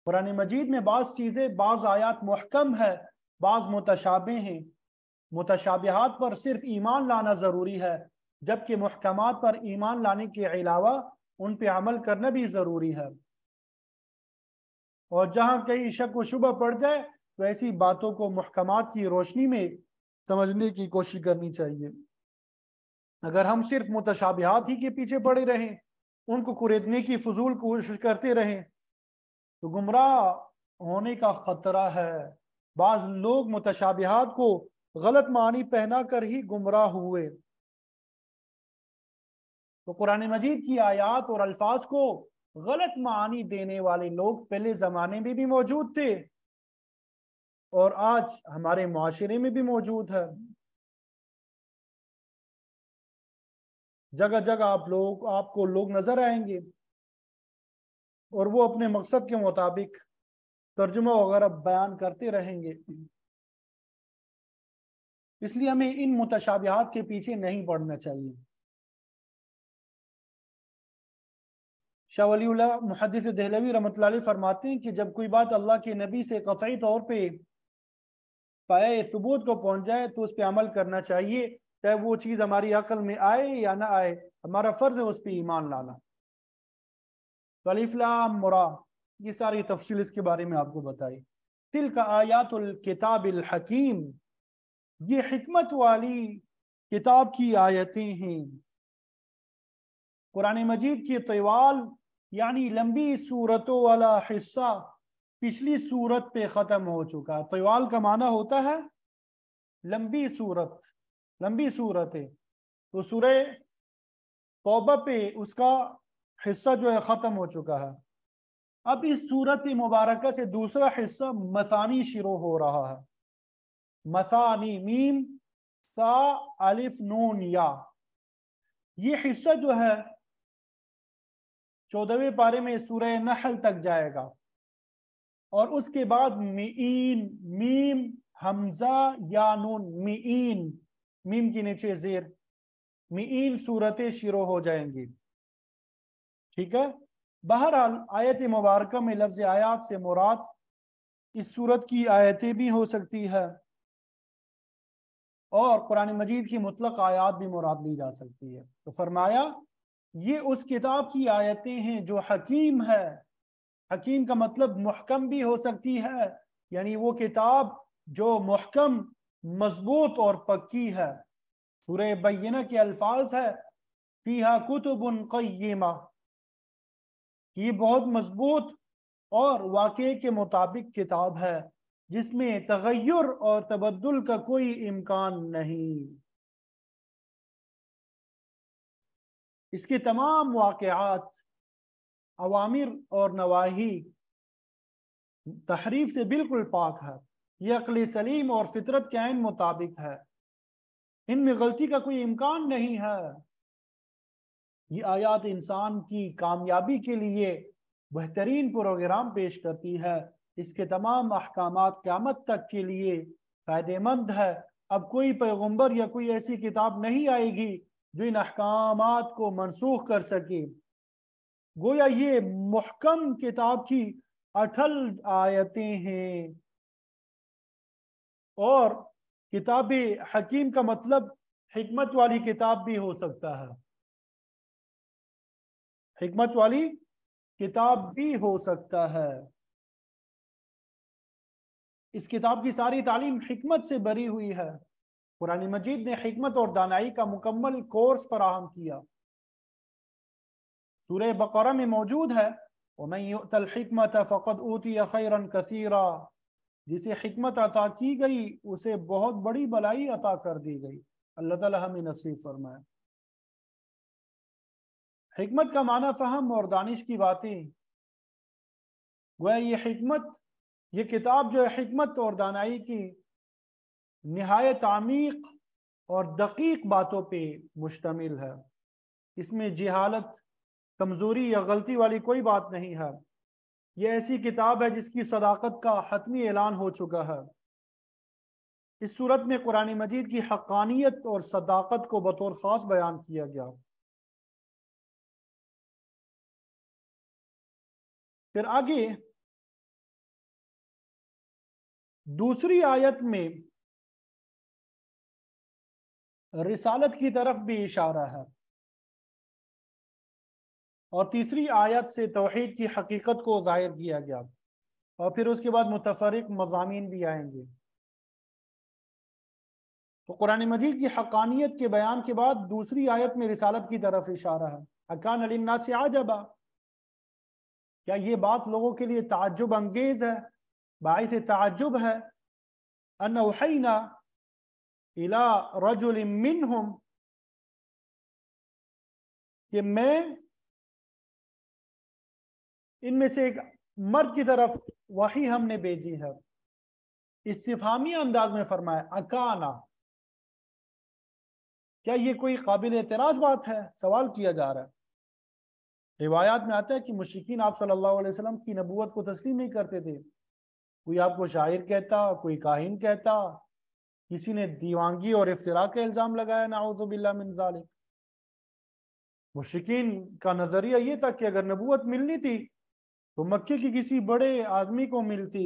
قرآن مجید میں بعض چیزیں، بعض آیات محکم ہے، بعض متشابہ ہیں۔ متشابہات پر صرف ایمان لانا ضروری ہے، جبکہ محکمات پر ایمان لانے کے علاوہ ان پہ عمل کرنا بھی ضروری ہے۔ اور جہاں کہیں شک و شبہ پڑ جائے تو ایسی باتوں کو محکمات کی روشنی میں سمجھنے کی کوشش کرنی چاہیے۔ اگر ہم صرف متشابہات ہی کے پیچھے پڑے رہیں، ان کو کریدنے کی فضول کوشش کرتے رہیں، تو گمراہ ہونے کا خطرہ ہے۔ بعض لوگ متشابہات کو غلط معنی پہنا کر ہی گمراہ ہوئے۔ تو قرآن مجید کی آیات اور الفاظ کو غلط معنی دینے والے لوگ پہلے زمانے میں بھی موجود تھے اور آج ہمارے معاشرے میں بھی موجود ہے۔ جگہ جگہ آپ کو لوگ نظر آئیں گے اور وہ اپنے مقصد کے مطابق ترجمہ وغیرہ بیان کرتے رہیں گے۔ اس لیے ہمیں ان متشابہات کے پیچھے نہیں پڑنا چاہیے۔ شاہ ولی اللہ محدث دہلوی رحمۃ اللہ علیہ فرماتے ہیں کہ جب کوئی بات اللہ کے نبی سے قطعی طور پہ پایہ ثبوت کو پہنچ جائے تو اس پہ عمل کرنا چاہیے، چاہے وہ چیز ہماری عقل میں آئے یا نہ آئے، ہمارا فرض ہے اس پہ ایمان لانا۔ تو الف لام را، یہ ساری تفصیل اس کے بارے میں آپ کو بتائی۔ تلک آیات الکتاب الحکیم، یہ حکمت والی کتاب کی آیتیں ہیں۔ قرآن مجید کی طوال یعنی لمبی صورتوں والا حصہ پچھلی صورت پہ ختم ہو چکا۔ طوال کا معنی ہوتا ہے لمبی صورت، لمبی صورت ہے۔ تو سورہ توبہ پہ اس کا حصہ جو ہے ختم ہو چکا ہے۔ اب اس صورت مبارکہ سے دوسرا حصہ مثانی شروع ہو رہا ہے۔ مثانی، میم سا الف نون یا، یہ حصہ جو ہے 14ویں پارے میں سورہ نحل تک جائے گا، اور اس کے بعد مئین، میم حمزہ یا نون، مئین، میم کے نیچے زیر، مئین صورتیں شروع ہو جائیں گی۔ ٹھیک ہے؟ بہرحال آیت مبارکہ میں لفظ آیات سے مراد اس صورت کی آیتیں بھی ہو سکتی ہے اور قرآن مجید کی مطلق آیات بھی مراد لی جا سکتی ہے۔ تو فرمایا یہ اس کتاب کی آیتیں ہیں جو حکیم ہے۔ حکیم کا مطلب محکم بھی ہو سکتی ہے، یعنی وہ کتاب جو محکم، مضبوط اور پکی ہے۔ سورہ بینہ کے الفاظ ہے فیہا کتب قیمہ، یہ بہت مضبوط اور واقعے کے مطابق کتاب ہے جس میں تغیر اور تبدل کا کوئی امکان نہیں۔ اس کے تمام واقعات، اوامر اور نواہی تحریف سے بالکل پاک ہے، یہ عقل سلیم اور فطرت کے عین مطابق ہے، ان میں غلطی کا کوئی امکان نہیں ہے۔ یہ آیات انسان کی کامیابی کے لیے بہترین پروگرام پیش کرتی ہے، اس کے تمام احکامات قیامت تک کے لیے فائدہ مند ہے۔ اب کوئی پیغمبر یا کوئی ایسی کتاب نہیں آئے گی جو ان احکامات کو منسوخ کر سکے۔ گویا یہ محکم کتاب کی اٹھل آیتیں ہیں۔ اور کتاب حکیم کا مطلب حکمت والی کتاب بھی ہو سکتا ہے، حکمت والی کتاب بھی ہو سکتا ہے۔ اس کتاب کی ساری تعلیم حکمت سے بری ہوئی ہے۔ قرآن مجید نے حکمت اور دانائی کا مکمل کورس فراہم کیا۔ سورہ بقرہ میں موجود ہے وَمَن يُؤْتَ الْحِكْمَةَ فَقَدْ أُوتِيَ خَيْرًا كَثِيرًا، جسے حکمت عطا کی گئی اسے بہت بڑی بلائی عطا کر دی گئی۔ اللہ تعالی ہمیں نصیب فرمائے۔ حکمت کا معنی فہم اور دانش کی باتیں، گویا یہ حکمت، یہ کتاب جو ہے حکمت اور دانائی کی نہایت عمیق اور دقیق باتوں پہ مشتمل ہے۔ اس میں جہالت، کمزوری یا غلطی والی کوئی بات نہیں ہے۔ یہ ایسی کتاب ہے جس کی صداقت کا حتمی اعلان ہو چکا ہے۔ اس صورت میں قرآن مجید کی حقانیت اور صداقت کو بطور خاص بیان کیا گیا۔ پھر آگے دوسری آیت میں رسالت کی طرف بھی اشارہ ہے، اور تیسری آیت سے توحید کی حقیقت کو ظاہر کیا گیا، اور پھر اس کے بعد متفرق مضامین بھی آئیں گے۔ تو قرآن مجید کی حقانیت کے بیان کے بعد دوسری آیت میں رسالت کی طرف اشارہ ہے۔ اکان للناس عجبا، کیا یہ بات لوگوں کے لیے تعجب انگیز ہے، باعث تعجب ہے؟ ان اوحینا الی رجل منہم، کہ میں ان میں سے ایک مرد کی طرف وحی ہم نے بھیجی ہے۔ استفہامی انداز میں فرمایا اکانا، کیا یہ کوئی قابل اعتراض بات ہے؟ سوال کیا جا رہا ہے۔ روایات میں آتا ہے کہ مشرکین آپ صلی اللہ علیہ وسلم کی نبوت کو تسلیم نہیں کرتے تھے۔ کوئی آپ کو شاعر کہتا، کوئی کاہن کہتا، کسی نے دیوانگی اور افتراء کا الزام لگایا، نعوذ باللہ من ذالک۔ مشرکین کا نظریہ یہ تھا کہ اگر نبوت ملنی تھی تو مکے کی کسی بڑے آدمی کو ملتی۔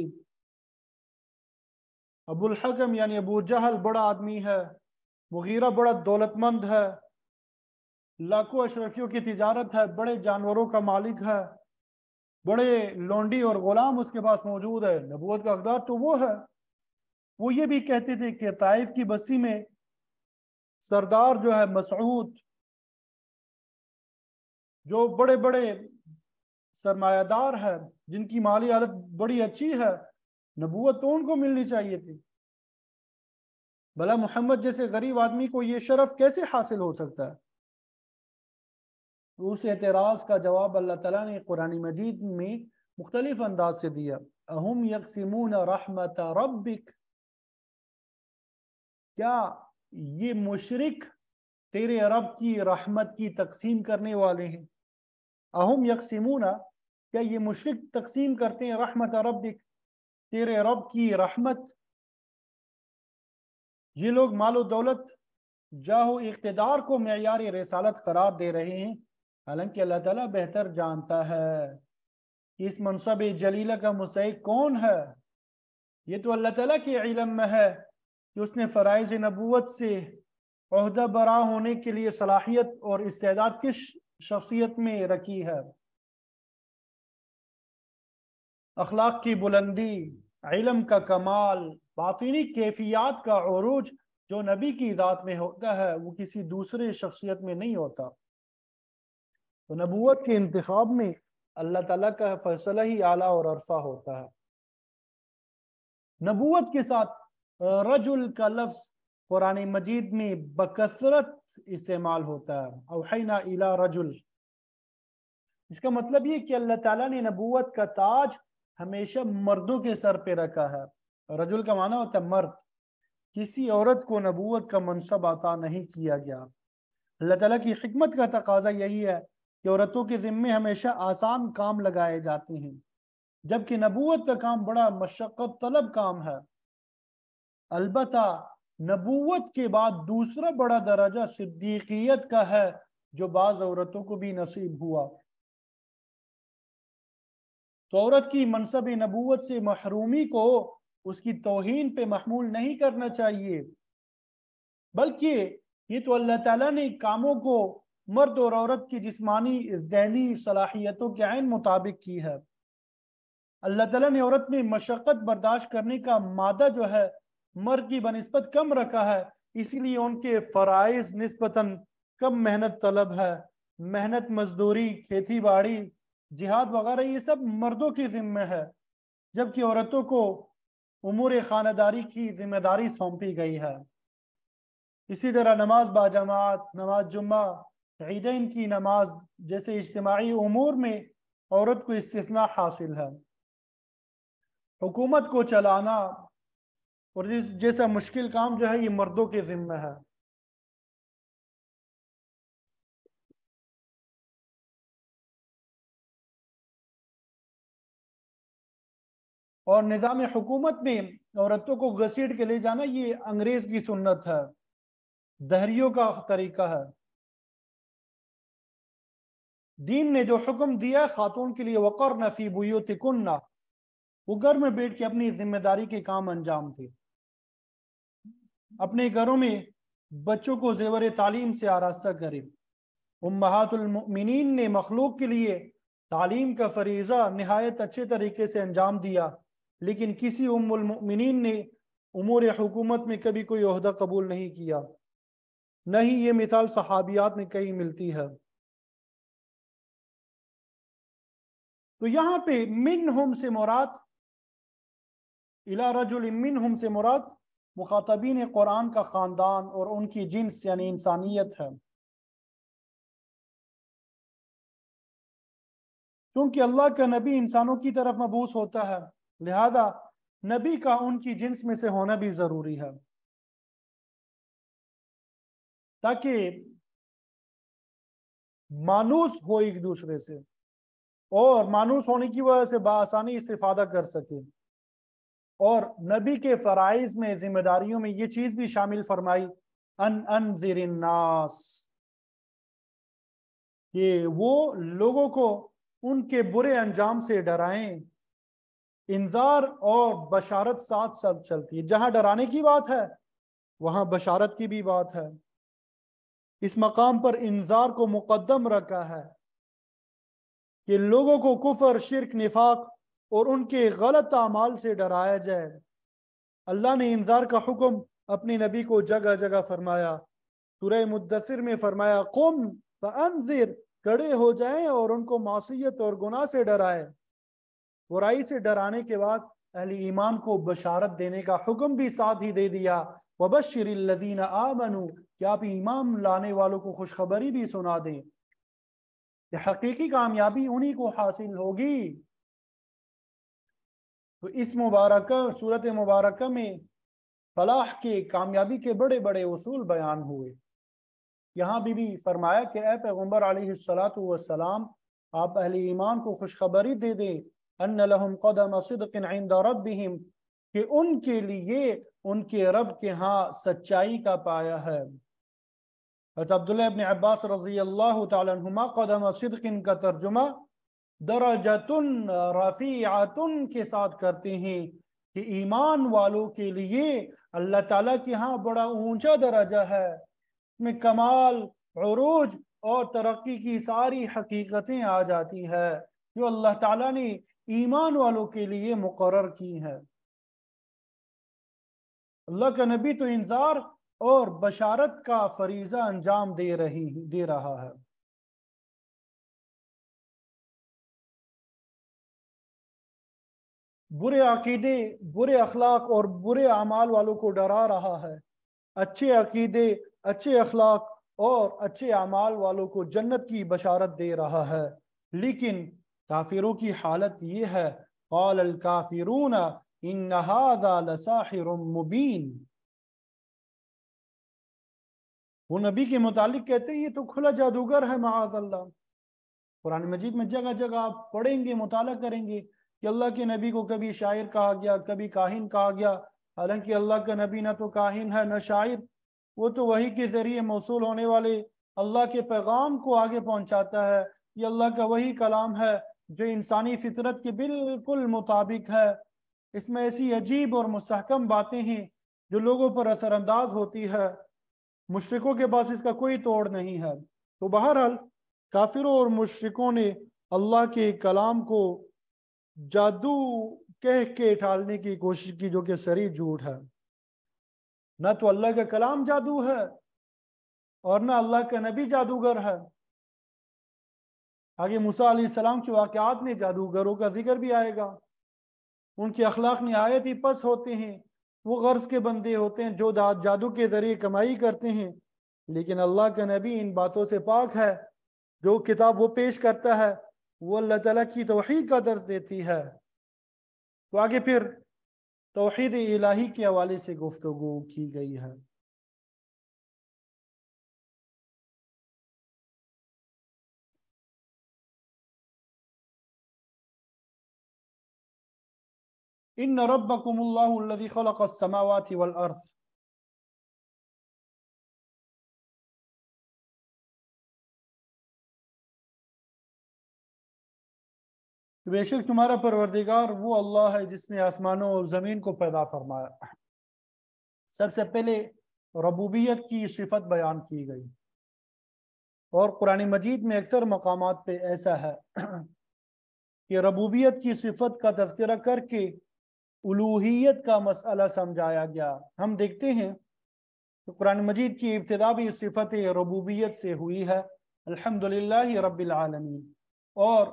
ابو الحکم یعنی ابو جہل بڑا آدمی ہے، مغیرہ بڑا دولت مند ہے، لاکھوں اشرفیوں کی تجارت ہے، بڑے جانوروں کا مالک ہے، بڑے لونڈی اور غلام اس کے پاس موجود ہے، نبوت کا حقدار تو وہ ہے۔ وہ یہ بھی کہتے تھے کہ طائف کی بستی میں سردار جو ہے مسعود، جو بڑے بڑے سرمایہ دار ہے، جن کی مالی حالت بڑی اچھی ہے، نبوت تو ان کو ملنی چاہیے تھی۔ بھلا محمد جیسے غریب آدمی کو یہ شرف کیسے حاصل ہو سکتا ہے؟ اس اعتراض کا جواب اللہ تعالیٰ نے قرآن مجید میں مختلف انداز سے دیا۔ اہم یقسمون رحمت ربک، کیا یہ مشرک تیرے رب کی رحمت کی تقسیم کرنے والے ہیں؟ اہم یقسمون، کیا یہ مشرک تقسیم کرتے ہیں رحمت ربک، تیرے رب کی رحمت؟ یہ لوگ مال و دولت، جاہ و اقتدار کو معیار رسالت قرار دے رہے ہیں، حالانکہ اللہ تعالیٰ بہتر جانتا ہے کہ اس منصب جلیلہ کا مستحق کون ہے۔ یہ تو اللہ تعالیٰ کے علم میں ہے کہ اس نے فرائض نبوت سے عہدہ برا ہونے کے لیے صلاحیت اور استعداد کس شخصیت میں رکھی ہے۔ اخلاق کی بلندی، علم کا کمال، باطنی کیفیات کا عروج جو نبی کی ذات میں ہوتا ہے وہ کسی دوسرے شخصیت میں نہیں ہوتا۔ تو نبوت کے انتخاب میں اللہ تعالیٰ کا فیصلہ ہی اعلیٰ اور ارفع ہوتا ہے۔ نبوت کے ساتھ رجل کا لفظ قرآن مجید میں بکثرت استعمال ہوتا ہے، اوحینا الی رجل۔ اس کا مطلب یہ کہ اللہ تعالیٰ نے نبوت کا تاج ہمیشہ مردوں کے سر پہ رکھا ہے۔ رجل کا معنی ہوتا ہے مرد، کسی عورت کو نبوت کا منصب عطا نہیں کیا گیا۔ اللہ تعالیٰ کی حکمت کا تقاضا یہی ہے کہ عورتوں کے ذمے ہمیشہ آسان کام لگائے جاتے ہیں، جبکہ نبوت کا کام بڑا مشقت طلب کام ہے۔ البتہ نبوت کے بعد دوسرا بڑا درجہ صدیقیت کا ہے جو بعض عورتوں کو بھی نصیب ہوا۔ تو عورت کی منصب نبوت سے محرومی کو اس کی توہین پہ محمول نہیں کرنا چاہیے، بلکہ یہ تو اللہ تعالیٰ نے کاموں کو مرد اور عورت کی جسمانی ذہنی صلاحیتوں کے عین مطابق کی ہے۔ اللہ تعالیٰ نے عورت میں مشقت برداشت کرنے کا مادہ جو ہے مرد کی بنسبت کم رکھا ہے، اسی لیے ان کے فرائض نسبتاً کم محنت طلب ہے۔ محنت مزدوری، کھیتی باڑی، جہاد وغیرہ یہ سب مردوں کی ذمہ ہے، جبکہ عورتوں کو امور خانہ داری کی ذمہ داری سونپی گئی ہے۔ اسی طرح نماز باجماعت، نماز جمعہ، عیدین کی نماز جیسے اجتماعی امور میں عورت کو استثناء حاصل ہے۔ حکومت کو چلانا اور جیسا مشکل کام جو ہے یہ مردوں کے ذمہ ہے۔ اور نظام حکومت میں عورتوں کو گھسیٹ کے لے جانا یہ انگریز کی سنت ہے، دہریوں کا طریقہ ہے۔ دین نے جو حکم دیا خاتون کے لیے وقرن فی بیوتکن، وہ گھر میں بیٹھ کے اپنی ذمہ داری کے کام انجام دے، اپنے گھروں میں بچوں کو زیور تعلیم سے آراستہ کرے۔ امہات المؤمنین نے مخلوق کے لیے تعلیم کا فریضہ نہایت اچھے طریقے سے انجام دیا، لیکن کسی ام المؤمنین نے امور حکومت میں کبھی کوئی عہدہ قبول نہیں کیا، نہ ہی یہ مثال صحابیات میں کہیں ملتی ہے۔ تو یہاں پہ منہم سے مراد، الی رجل منہم سے مراد مخاطبین قرآن کا خاندان اور ان کی جنس یعنی انسانیت ہے، کیونکہ اللہ کا نبی انسانوں کی طرف مبعوث ہوتا ہے، لہذا نبی کا ان کی جنس میں سے ہونا بھی ضروری ہے، تاکہ مانوس ہو ایک دوسرے سے اور مانوس ہونے کی وجہ سے بآسانی استفادہ کر سکے۔ اور نبی کے فرائض میں، ذمہ داریوں میں یہ چیز بھی شامل فرمائی انذر الناس، کہ وہ لوگوں کو ان کے برے انجام سے ڈرائیں۔ انذار اور بشارت ساتھ ساتھ چلتی ہے، جہاں ڈرانے کی بات ہے وہاں بشارت کی بھی بات ہے۔ اس مقام پر انذار کو مقدم رکھا ہے کہ لوگوں کو کفر، شرک، نفاق اور ان کے غلط اعمال سے ڈرایا جائے۔ اللہ نے انذار کا حکم اپنے نبی کو جگہ جگہ فرمایا۔ سورہ مدثر میں فرمایا قم فانذر، کھڑے ہو جائیں اور ان کو معصیت اور گناہ سے ڈرائے۔ برائی سے ڈرانے کے بعد اہل ایمان کو بشارت دینے کا حکم بھی ساتھ ہی دے دیا، وَبَشِّرِ الَّذِينَ آمَنُوا، کہ آپ ایمان لانے والوں کو خوشخبری بھی سنا دیں کہ حقیقی کامیابی انہی کو حاصل ہوگی۔ تو اس مبارکہ صورت مبارکہ میں فلاح کے، کامیابی کے بڑے بڑے اصول بیان ہوئے۔ یہاں بھی فرمایا کہ اے پیغمبر علیہ السلام، آپ اہل ایمان کو خوشخبری دے دیں ان لہم قدم صدق عند ربہم، کہ ان کے لیے ان کے رب کے ہاں سچائی کا پایا ہے۔ حضرت عبداللہ ابن عباس رضی اللہ تعالیٰ عنہما قدم صدق کا ترجمہ درجۃ رفیعۃ کے ساتھ کرتے ہیں کہ ایمان والوں کے لیے اللہ تعالیٰ کے ہاں بڑا اونچا درجہ ہے، اس میں کمال، عروج اور ترقی کی ساری حقیقتیں آ جاتی ہے جو اللہ تعالیٰ نے ایمان والوں کے لیے مقرر کی ہے۔ اللہ کا نبی تو انذار اور بشارت کا فریضہ انجام دے رہا ہے۔ برے عقیدے، برے اخلاق اور برے اعمال والوں کو ڈرا رہا ہے، اچھے عقیدے، اچھے اخلاق اور اچھے اعمال والوں کو جنت کی بشارت دے رہا ہے۔ لیکن کافروں کی حالت یہ ہے، قال الکافرون ان ھذا لساحر مبین، وہ نبی کے متعلق کہتے ہیں یہ تو کھلا جادوگر ہے معاذ اللہ۔ قرآن مجید میں جگہ جگہ آپ پڑھیں گے، مطالعہ کریں گے کہ اللہ کے نبی کو کبھی شاعر کہا گیا، کبھی کاہن کہا گیا، حالانکہ اللہ کا نبی نہ تو کاہن ہے نہ شاعر، وہ تو وحی کے ذریعے موصول ہونے والے اللہ کے پیغام کو آگے پہنچاتا ہے۔ یہ اللہ کا وہی کلام ہے جو انسانی فطرت کے بالکل مطابق ہے۔ اس میں ایسی عجیب اور مستحکم باتیں ہیں جو لوگوں پر اثر انداز ہوتی ہے، مشرکوں کے پاس اس کا کوئی توڑ نہیں ہے۔ تو بہرحال کافروں اور مشرکوں نے اللہ کے کلام کو جادو کہہ کے ٹالنے کی کوشش کی، جو کہ صریح جھوٹ ہے۔ نہ تو اللہ کا کلام جادو ہے اور نہ اللہ کا نبی جادوگر ہے۔ آگے موسیٰ علیہ السلام کے واقعات میں جادوگروں کا ذکر بھی آئے گا، ان کے اخلاق نہایت ہی پست ہوتے ہیں، وہ غرض کے بندے ہوتے ہیں جو جادو کے ذریعے کمائی کرتے ہیں۔ لیکن اللہ کا نبی ان باتوں سے پاک ہے، جو کتاب وہ پیش کرتا ہے وہ اللہ تعالیٰ کی توحید کا درس دیتی ہے۔ تو آگے پھر توحید الہی کے حوالے سے گفتگو کی گئی ہے۔ ان ربکم اللہ الذی خلق السماوات والارض، بے شک تمہارا پروردگار وہ اللہ ہے جس نے آسمانوں اور زمین کو پیدا فرمایا۔ سب سے پہلے ربوبیت کی صفت بیان کی گئی، اور قرآن مجید میں اکثر مقامات پہ ایسا ہے کہ ربوبیت کی صفت کا تذکرہ کر کے الوہیت کا مسئلہ سمجھایا گیا۔ ہم دیکھتے ہیں کہ قرآن مجید کی ابتدا بھی صفت ربوبیت سے ہوئی ہے، الحمدللہ رب العالمین، اور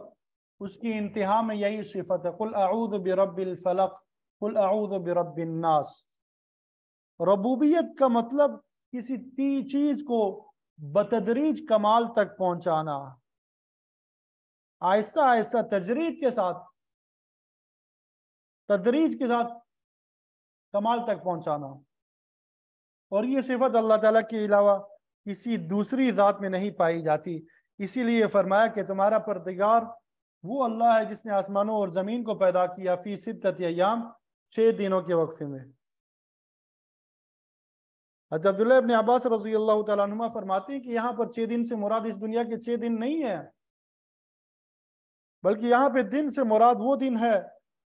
اس کی انتہا میں یہی صفت ہے، قل اعوذ برب الفلق قل اعوذ برب الناس۔ ربوبیت کا مطلب کسی چیز کو بتدریج کمال تک پہنچانا، آہستہ آہستہ تدریج کے ساتھ کمال تک پہنچانا، اور یہ صفت اللہ تعالیٰ کے علاوہ کسی دوسری ذات میں نہیں پائی جاتی۔ اسی لیے فرمایا کہ تمہارا پروردگار وہ اللہ ہے جس نے آسمانوں اور زمین کو پیدا کیا فی ستۃ ایام، 6 دنوں کے وقفے میں۔ حضرت عبداللہ ابن عباس رضی اللہ تعالیٰ عنہ فرماتے ہیں کہ یہاں پر 6 دن سے مراد اس دنیا کے 6 دن نہیں ہے، بلکہ یہاں پہ دن سے مراد وہ دن ہے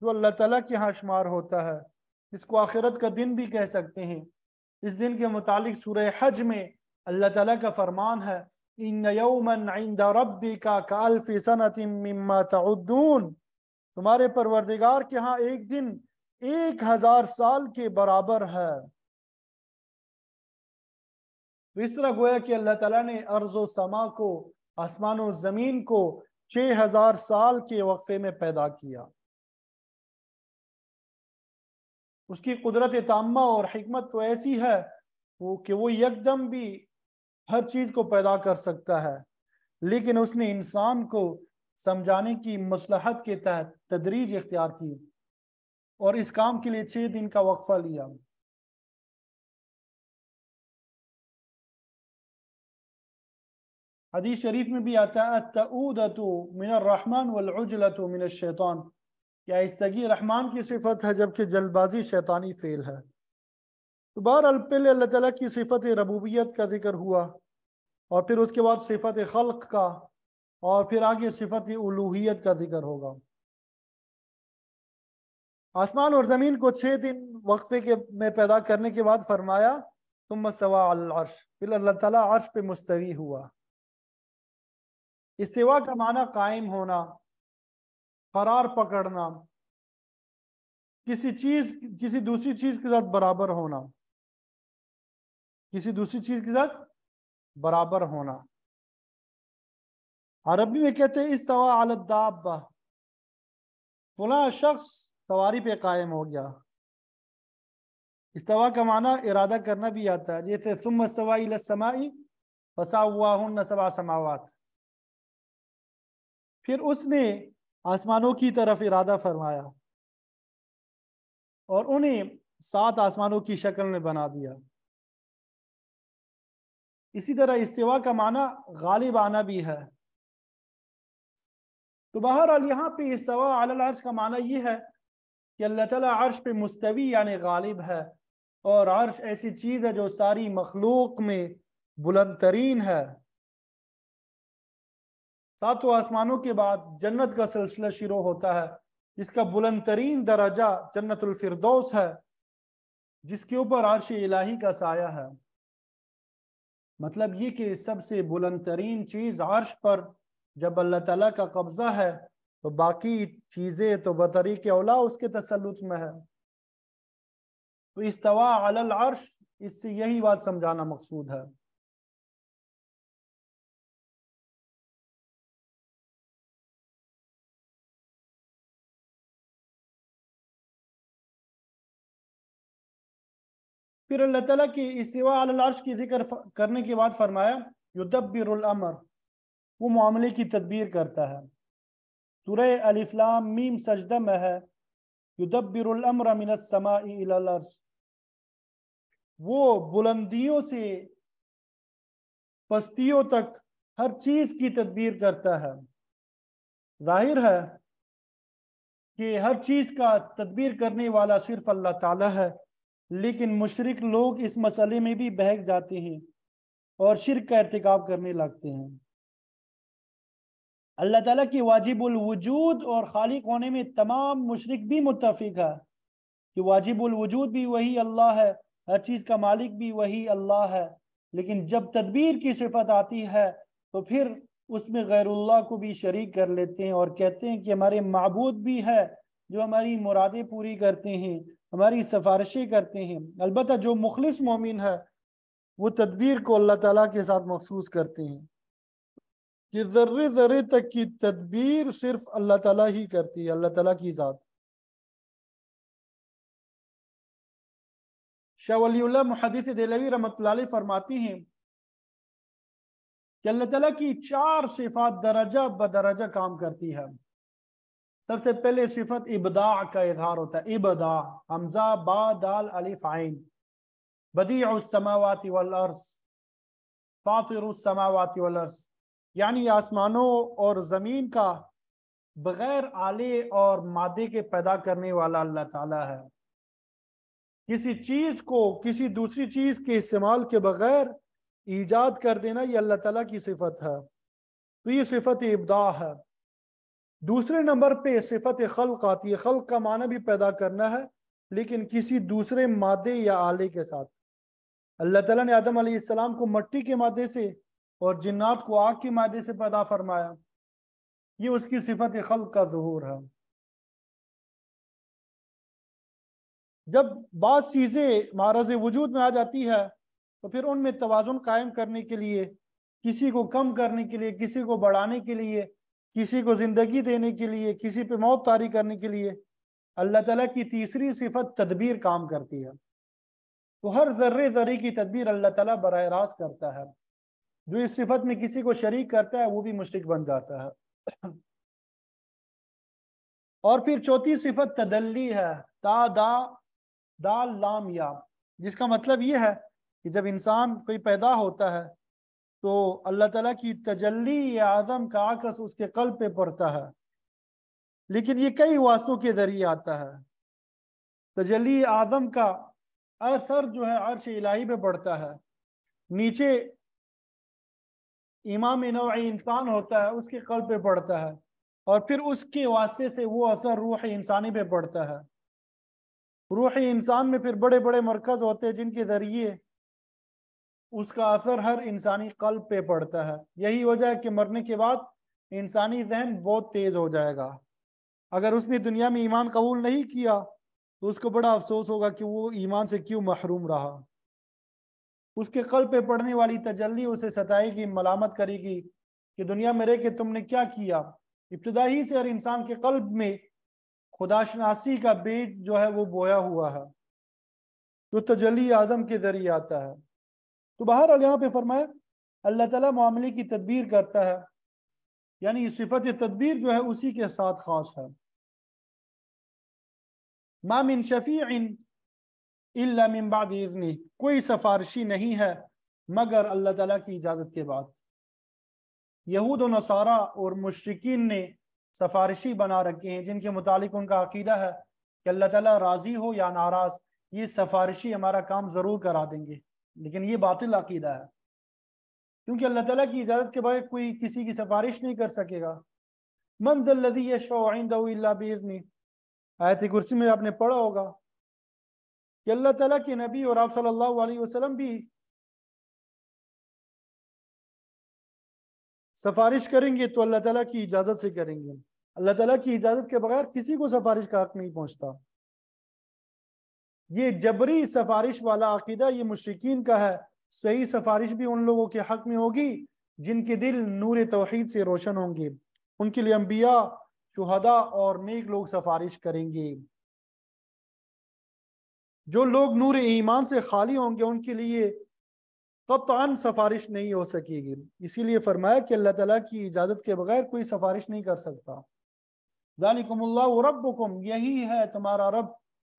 جو اللہ تعالیٰ کے ہاں شمار ہوتا ہے، اس کو آخرت کا دن بھی کہہ سکتے ہیں۔ اس دن کے متعلق سورہ حج میں اللہ تعالیٰ کا فرمان ہے، ان یوما عند ربک کالف سنۃ مما تعدون، تمہارے پروردگار کے ہاں ایک دن 1000 سال کے برابر ہے۔ تو اس طرح گویا کہ اللہ تعالیٰ نے ارض و سما کو، آسمان و زمین کو 6000 سال کے وقفے میں پیدا کیا۔ اس کی قدرت تامہ اور حکمت تو ایسی ہے کہ وہ یکدم بھی ہر چیز کو پیدا کر سکتا ہے، لیکن اس نے انسان کو سمجھانے کی مصلحت کے تحت تدریج اختیار کی اور اس کام کے لیے 6 دن کا وقفہ لیا۔ حدیث شریف میں بھی آتا ہے التعودۃ من الرحمن والعجلۃ من الشیطان، کہ آہستگی رحمان کی صفت ہے جبکہ جلد بازی شیطانی فعل ہے۔ تو بہرحال پہلے اللہ تعالیٰ کی صفت ربوبیت کا ذکر ہوا، اور پھر اس کے بعد صفت خلق کا، اور پھر آگے صفت الوہیت کا ذکر ہوگا۔ آسمان اور زمین کو 6 دن وقفے کے میں پیدا کرنے کے بعد فرمایا ثم استوى علی العرش، پھر اللہ تعالیٰ عرش پہ مستوی ہوا۔ استوا کا معنی قائم ہونا، قرار پکڑنا، کسی دوسری چیز کے ساتھ برابر ہونا، کسی دوسری چیز کے ساتھ برابر ہونا۔ عربی میں کہتے ہیں استوى علی الدابہ، فلاں شخص سواری پہ قائم ہو گیا۔ استوا کا معنی ارادہ کرنا بھی آتا ہے، جیسے ثم استوى الی السماء فسواہن 7 سماوات، پھر اس نے آسمانوں کی طرف ارادہ فرمایا اور انہیں 7 آسمانوں کی شکل میں بنا دیا۔ اسی طرح استوا کا معنی غالب آنا بھی ہے۔ تو بہرحال یہاں پہ استوا علی العرش کا معنی یہ ہے کہ اللہ تعالیٰ عرش پہ مستوی یعنی غالب ہے، اور عرش ایسی چیز ہے جو ساری مخلوق میں بلند ترین ہے۔ 7 آسمانوں کے بعد جنت کا سلسلہ شروع ہوتا ہے، جس کا بلند ترین درجہ جنت الفردوس ہے، جس کے اوپر عرش الہی کا سایہ ہے۔ مطلب یہ کہ سب سے بلند ترین چیز عرش پر جب اللہ تعالیٰ کا قبضہ ہے تو باقی چیزیں تو بطریق اولا اس کے تسلط میں ہے۔ تو استوا علی العرش، اس سے یہی بات سمجھانا مقصود ہے۔ پھر اللہ تعالیٰ کی استوا علی العرش کی ذکر کرنے کے بعد فرمایا یدبر الامر، وہ معاملے کی تدبیر کرتا ہے۔ سورہ الف لام میم سجدہ میں ہے یدبر الامر من السماء الی الارض، وہ بلندیوں سے پستیوں تک ہر چیز کی تدبیر کرتا ہے۔ ظاہر ہے کہ ہر چیز کا تدبیر کرنے والا صرف اللہ تعالیٰ ہے، لیکن مشرک لوگ اس مسئلے میں بھی بہک جاتے ہیں اور شرک کا ارتکاب کرنے لگتے ہیں۔ اللہ تعالیٰ کی واجب الوجود اور خالق ہونے میں تمام مشرک بھی متفق ہے کہ واجب الوجود بھی وہی اللہ ہے، ہر چیز کا مالک بھی وہی اللہ ہے، لیکن جب تدبیر کی صفت آتی ہے تو پھر اس میں غیر اللہ کو بھی شریک کر لیتے ہیں اور کہتے ہیں کہ ہمارے معبود بھی ہے جو ہماری مرادیں پوری کرتے ہیں، ہماری سفارشیں کرتے ہیں۔ البتہ جو مخلص مومن ہے وہ تدبیر کو اللہ تعالیٰ کے ساتھ مخصوص کرتے ہیں کہ ذرے ذرے تک کی تدبیر صرف اللہ تعالیٰ ہی کرتی ہے، اللہ تعالیٰ کی ذات۔ شاہ ولی اللہ محدث دہلوی رحمۃ اللہ علیہ فرماتی ہیں کہ اللہ تعالیٰ کی 4 صفات درجہ بدرجہ کام کرتی ہے۔ سب سے پہلے صفت ابداع کا اظہار ہوتا ہے، ابداع، حمزہ با دال الف عین، بدیع السماوات والارض، فاطر السماوات والارض، یعنی آسمانوں اور زمین کا بغیر آلے اور مادے کے پیدا کرنے والا اللہ تعالیٰ ہے۔ کسی چیز کو کسی دوسری چیز کے استعمال کے بغیر ایجاد کر دینا یہ اللہ تعالیٰ کی صفت ہے، تو یہ صفت ابداع ہے۔ دوسرے نمبر پہ صفت خلق آتی ہے۔ خلق کا معنی بھی پیدا کرنا ہے، لیکن کسی دوسرے مادے یا آلے کے ساتھ۔ اللہ تعالیٰ نے آدم علیہ السلام کو مٹی کے مادے سے اور جنات کو آگ کے مادے سے پیدا فرمایا، یہ اس کی صفت خلق کا ظہور ہے۔ جب بعض چیزیں معرض وجود میں آ جاتی ہے تو پھر ان میں توازن قائم کرنے کے لیے، کسی کو کم کرنے کے لیے، کسی کو بڑھانے کے لیے، کسی کو زندگی دینے کے لیے، کسی پہ موت طاری کرنے کے لیے اللہ تعالیٰ کی تیسری صفت تدبیر کام کرتی ہے۔ تو ہر ذرے ذرے کی تدبیر اللہ تعالیٰ براہ راست کرتا ہے۔ جو اس صفت میں کسی کو شریک کرتا ہے وہ بھی مشرک بن جاتا ہے۔ اور پھر چوتھی صفت تدلی ہے، تا دا دال لام یا، جس کا مطلب یہ ہے کہ جب انسان کوئی پیدا ہوتا ہے تو اللہ تعالیٰ کی تجلی اعظم کا عکس اس کے قلب پہ پڑتا ہے، لیکن یہ کئی واسطوں کے ذریعے آتا ہے۔ تجلی اعظم کا اثر جو ہے عرش الہی پہ پڑتا ہے، نیچے امام نوعی انسان ہوتا ہے اس کے قلب پہ پڑتا ہے، اور پھر اس کے واسطے سے وہ اثر روح انسانی پہ پڑتا ہے۔ روحی انسان میں پھر بڑے بڑے مرکز ہوتے ہیں جن کے ذریعے اس کا اثر ہر انسانی قلب پہ پڑتا ہے. یہی وجہ ہے کہ مرنے کے بعد انسانی ذہن بہت تیز ہو جائے گا. اگر اس نے دنیا میں ایمان قبول نہیں کیا تو اس کو بڑا افسوس ہوگا کہ وہ ایمان سے کیوں محروم رہا. اس کے قلب پہ پڑنے والی تجلی اسے ستائے گی، ملامت کرے گی کہ دنیا میں رہ کے تم نے کیا کیا. ابتدا ہی سے ہر انسان کے قلب میں خدا شناسی کا بیج جو ہے وہ بویا ہوا ہے، جو تجلی اعظم کے ذریعے آتا ہے. تو بہرحال یہاں پہ فرمایا اللہ تعالیٰ معاملے کی تدبیر کرتا ہے، یعنی صفت تدبیر جو ہے اسی کے ساتھ خاص ہے. ما من شفیع الا من بعد اذنہ، کوئی سفارشی نہیں ہے مگر اللہ تعالیٰ کی اجازت کے بعد. یہود و نصارہ اور مشرکین نے سفارشی بنا رکھے ہیں جن کے متعلق ان کا عقیدہ ہے کہ اللہ تعالیٰ راضی ہو یا ناراض یہ سفارشی ہمارا کام ضرور کرا دیں گے، لیکن یہ باطل عقیدہ ہے، کیونکہ اللہ تعالیٰ کی اجازت کے بغیر کوئی کسی کی سفارش نہیں کر سکے گا. من ذا الذی یشفع عندہ الا باذنہ، آیت کرسی میں آپ نے پڑھا ہوگا کہ اللہ تعالیٰ کے نبی اور آپ صلی اللہ علیہ وسلم بھی سفارش کریں گے تو اللہ تعالیٰ کی اجازت سے کریں گے. اللہ تعالیٰ کی اجازت کے بغیر کسی کو سفارش کا حق نہیں پہنچتا. یہ جبری سفارش والا عقیدہ یہ مشرکین کا ہے. صحیح سفارش بھی ان لوگوں کے حق میں ہوگی جن کے دل نور توحید سے روشن ہوں گے. ان کے لیے انبیاء، شہداء اور نیک لوگ سفارش کریں گے. جو لوگ نور ایمان سے خالی ہوں گے ان کے لیے قطعاً سفارش نہیں ہو سکے گی. اسی لیے فرمایا کہ اللہ تعالیٰ کی اجازت کے بغیر کوئی سفارش نہیں کر سکتا. ذالکم اللہ ربکم، یہی ہے تمہارا رب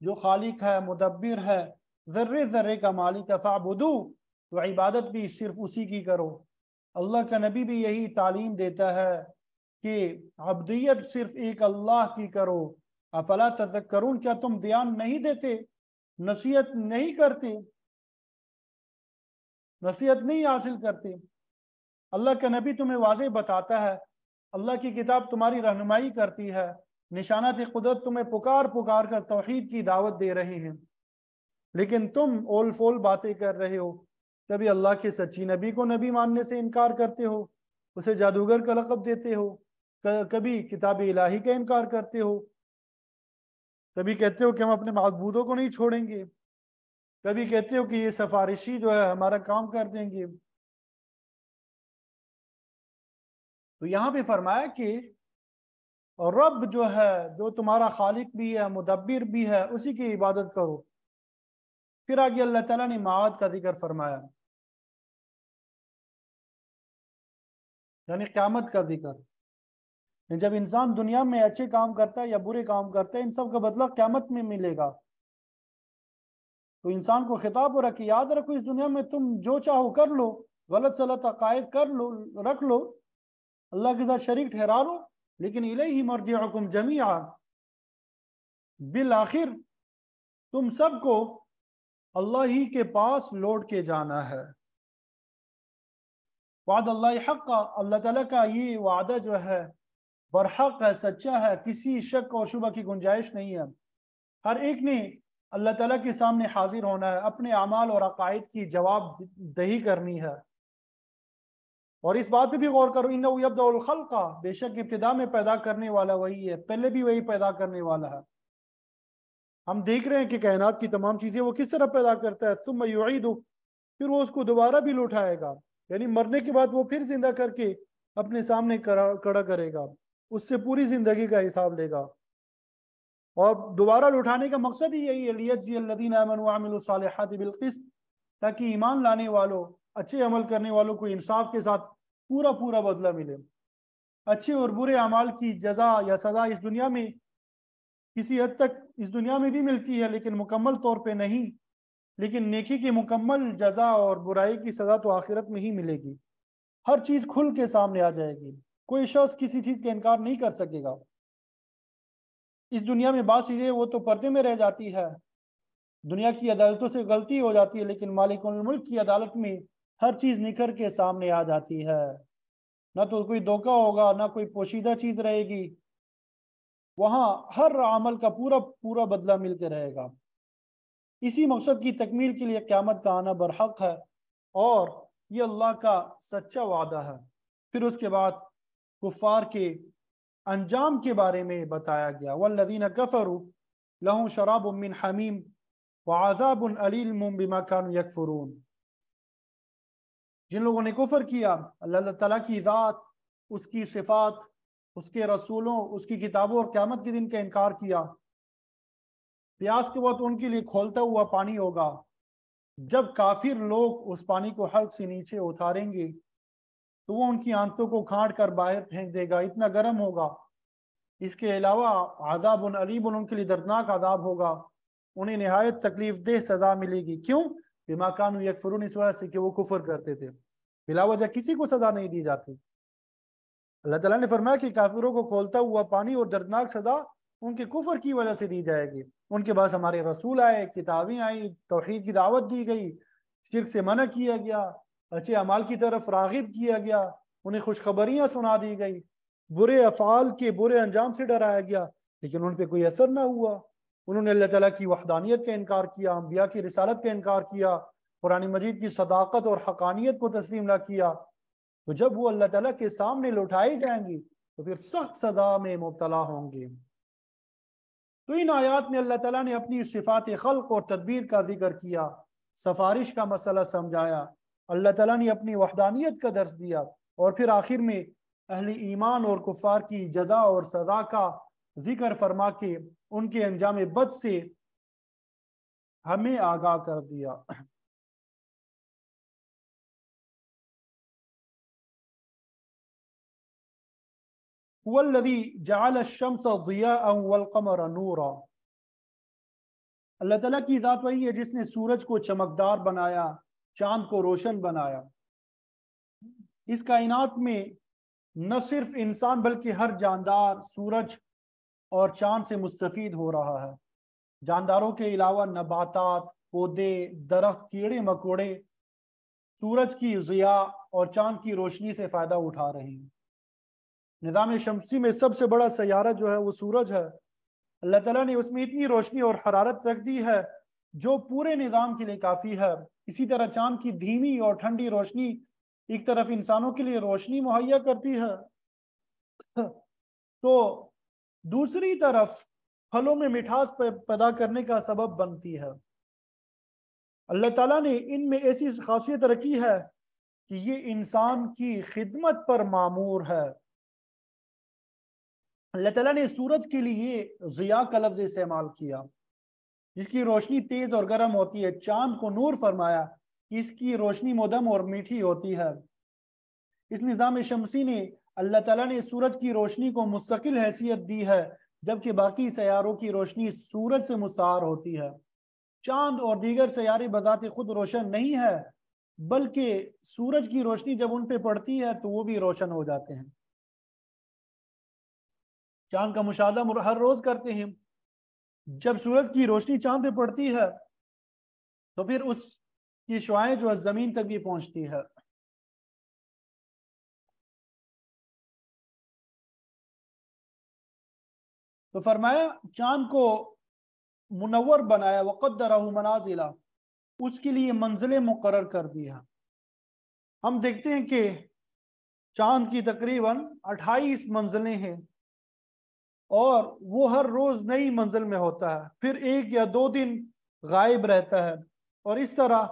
جو خالق ہے، مدبر ہے، ذرے ذرے کا مالک ہے. فاعبدو، تو عبادت بھی صرف اسی کی کرو. اللہ کا نبی بھی یہی تعلیم دیتا ہے کہ عبدیت صرف ایک اللہ کی کرو. افلا تذکرون، کیا تم دھیان نہیں دیتے، نصیحت نہیں کرتے، نصیحت نہیں حاصل کرتے. اللہ کا نبی تمہیں واضح بتاتا ہے، اللہ کی کتاب تمہاری رہنمائی کرتی ہے، نشانات قدرت تمہیں پکار پکار کر توحید کی دعوت دے رہے ہیں، لیکن تم اول فول باتیں کر رہے ہو. کبھی اللہ کے سچی نبی کو نبی ماننے سے انکار کرتے ہو، اسے جادوگر کا لقب دیتے ہو، کبھی کتاب الہی کا انکار کرتے ہو، کبھی کہتے ہو کہ ہم اپنے معبودوں کو نہیں چھوڑیں گے، کبھی کہتے ہو کہ یہ سفارشی جو ہے ہمارا کام کر دیں گے. تو یہاں پہ فرمایا کہ رب جو ہے، جو تمہارا خالق بھی ہے، مدبر بھی ہے، اسی کی عبادت کرو. پھر آگے اللہ تعالیٰ نے معاد کا ذکر فرمایا، یعنی قیامت کا ذکر. جب انسان دنیا میں اچھے کام کرتا ہے یا برے کام کرتا ہے، ان سب کا بدلہ قیامت میں ملے گا. تو انسان کو خطاب ہو رہا کہ یاد رکھو اس دنیا میں تم جو چاہو کر لو، غلط سلط عقائد کر لو، رکھ لو، اللہ کے ساتھ شریک ٹھہرا لو، لیکن الیہ مرجعکم جمیعا، بالآخر تم سب کو اللہ ہی کے پاس لوٹ کے جانا ہے. وعد اللہ حق، اللہ تعالیٰ کا یہ وعدہ جو ہے برحق ہے، سچا ہے، کسی شک اور شبہ کی گنجائش نہیں ہے. ہر ایک نے اللہ تعالیٰ کے سامنے حاضر ہونا ہے، اپنے اعمال اور عقائد کی جواب دہی کرنی ہے. اور اس بات پہ بھی غور کرو، انہ یبدأ الخلق، بے شک ابتدا میں پیدا کرنے والا وہی ہے، پہلے بھی وہی پیدا کرنے والا ہے. ہم دیکھ رہے ہیں کہ کائنات کی تمام چیزیں وہ کس طرح پیدا کرتا ہے. ثم یعید، پھر وہ اس کو دوبارہ بھی لوٹائے گا، یعنی مرنے کے بعد وہ پھر زندہ کر کے اپنے سامنے کھڑا کرے گا، اس سے پوری زندگی کا حساب لے گا. اور دوبارہ لوٹانے کا مقصد ہی یہی ہے، لیجزی الذین آمنوا وعملوا الصالحات بالقسط، تاکہ ایمان لانے والوں، اچھے عمل کرنے والوں کو انصاف کے ساتھ پورا پورا بدلہ ملے. اچھے اور برے اعمال کی جزا یا سزا اس دنیا میں کسی حد تک اس دنیا میں بھی ملتی ہے، لیکن مکمل طور پہ نہیں. لیکن نیکی کی مکمل جزا اور برائی کی سزا تو آخرت میں ہی ملے گی. ہر چیز کھل کے سامنے آ جائے گی، کوئی شخص کسی چیز کا انکار نہیں کر سکے گا. اس دنیا میں بعض چیزیں وہ تو پردے میں رہ جاتی ہے، دنیا کی عدالتوں سے غلطی ہو جاتی ہے، لیکن مالک الملک کی عدالت میں ہر چیز نکھر کے سامنے آ جاتی ہے. نہ تو کوئی دھوکہ ہوگا، نہ کوئی پوشیدہ چیز رہے گی. وہاں ہر عمل کا پورا پورا بدلہ مل کے رہے گا. اسی مقصد کی تکمیل کے لیے قیامت کا آنا برحق ہے اور یہ اللہ کا سچا وعدہ ہے۔ پھر اس کے بعد کفار کے انجام کے بارے میں بتایا گیا، والذین کفروا لہم شراب من حمیم وعذاب علیم بما کانوا یکفرون۔ جن لوگوں نے کفر کیا اللہ تعالیٰ کی ذات، اس کی صفات، اس کے رسولوں، اس کی کتابوں اور قیامت کے دن کا انکار کیا، پیاس کے وقت ان کے لیے کھولتا ہوا پانی ہوگا، جب کافر لوگ اس پانی کو حلق سے نیچے اتاریں گے تو وہ ان کی آنتوں کو کھاڑ کر باہر پھینک دے گا، اتنا گرم ہوگا۔ اس کے علاوہ عذاب علیم، ان کے لیے دردناک عذاب ہوگا، انہیں نہایت تکلیف دہ سزا ملے گی۔ کیوں؟ بما کانوا یکفرون، اس وجہ سے کہ وہ کفر کرتے تھے۔ بلا وجہ کسی کو سزا نہیں دی جاتی۔ اللہ تعالیٰ نے فرمایا کہ کافروں کو کھولتا ہوا پانی اور دردناک سزا ان کے کفر کی وجہ سے دی جائے گی۔ ان کے پاس ہمارے رسول آئے، کتابیں آئیں، توحید کی دعوت دی گئی، شرک سے منع کیا گیا، اچھے اعمال کی طرف راغب کیا گیا، انہیں خوشخبریاں سنا دی گئی، برے افعال کے برے انجام سے ڈرایا گیا، لیکن ان پہ کوئی اثر نہ ہوا۔ انہوں نے اللہ تعالیٰ کی وحدانیت کا انکار کیا، انبیاء کی رسالت کا انکار کیا، قرآن مجید کی صداقت اور حقانیت کو تسلیم نہ کیا، تو جب وہ اللہ تعالیٰ کے سامنے لوٹائی جائیں گی تو پھر سخت سزا میں مبتلا ہوں گے۔ تو ان آیات میں اللہ تعالیٰ نے اپنی صفات خلق اور تدبیر کا ذکر کیا، سفارش کا مسئلہ سمجھایا، اللہ تعالیٰ نے اپنی وحدانیت کا درس دیا، اور پھر آخر میں اہل ایمان اور کفار کی جزا اور سزا کا ذکر فرما کے ان کے انجام بد سے ہمیں آگاہ کر دیا۔ والذی جعل الشمس ضیاء والقمر نورا، اللہ تعالیٰ کی ذات وہی ہے جس نے سورج کو چمکدار بنایا، چاند کو روشن بنایا۔ اس کائنات میں نہ صرف انسان بلکہ ہر جاندار سورج اور چاند سے مستفید ہو رہا ہے۔ جانداروں کے علاوہ نباتات، پودے، درخت، کیڑے مکوڑے سورج کی ضیاء اور چاند کی روشنی سے فائدہ اٹھا رہے ہیں۔ نظام شمسی میں سب سے بڑا سیارہ جو ہے وہ سورج ہے۔ اللہ تعالیٰ نے اس میں اتنی روشنی اور حرارت رکھ دی ہے جو پورے نظام کے لیے کافی ہے۔ اسی طرح چاند کی دھیمی اور ٹھنڈی روشنی ایک طرف انسانوں کے لیے روشنی مہیا کرتی ہے تو دوسری طرف پھلوں میں مٹھاس پیدا کرنے کا سبب بنتی ہے۔ اللہ تعالیٰ نے ان میں ایسی خاصیت رکھی ہے کہ یہ انسان کی خدمت پر مامور ہے۔ اللہ تعالیٰ نے سورج کے لیے ضیاء کا لفظ استعمال کیا، جس کی روشنی تیز اور گرم ہوتی ہے۔ چاند کو نور فرمایا، اس کی روشنی مدھم اور میٹھی ہوتی ہے۔ اس نظام شمسی نے اللہ تعالیٰ نے سورج کی روشنی کو مستقل حیثیت دی ہے، جبکہ باقی سیاروں کی روشنی سورج سے مستعار ہوتی ہے۔ چاند اور دیگر سیارے بذات خود روشن نہیں ہے، بلکہ سورج کی روشنی جب ان پہ پڑتی ہے تو وہ بھی روشن ہو جاتے ہیں۔ چاند کا مشاہدہ ہر روز کرتے ہیں، جب سورج کی روشنی چاند پہ پڑتی ہے تو پھر اس کی شعاعیں جو ہے زمین تک بھی پہنچتی ہے۔ تو فرمایا چاند کو منور بنایا، وقدرہ منازل، اس کے لیے منزلیں مقرر کر دیا۔ ہم دیکھتے ہیں کہ چاند کی تقریباً 28 منزلیں ہیں، اور وہ ہر روز نئی منزل میں ہوتا ہے، پھر 1 یا 2 دن غائب رہتا ہے، اور اس طرح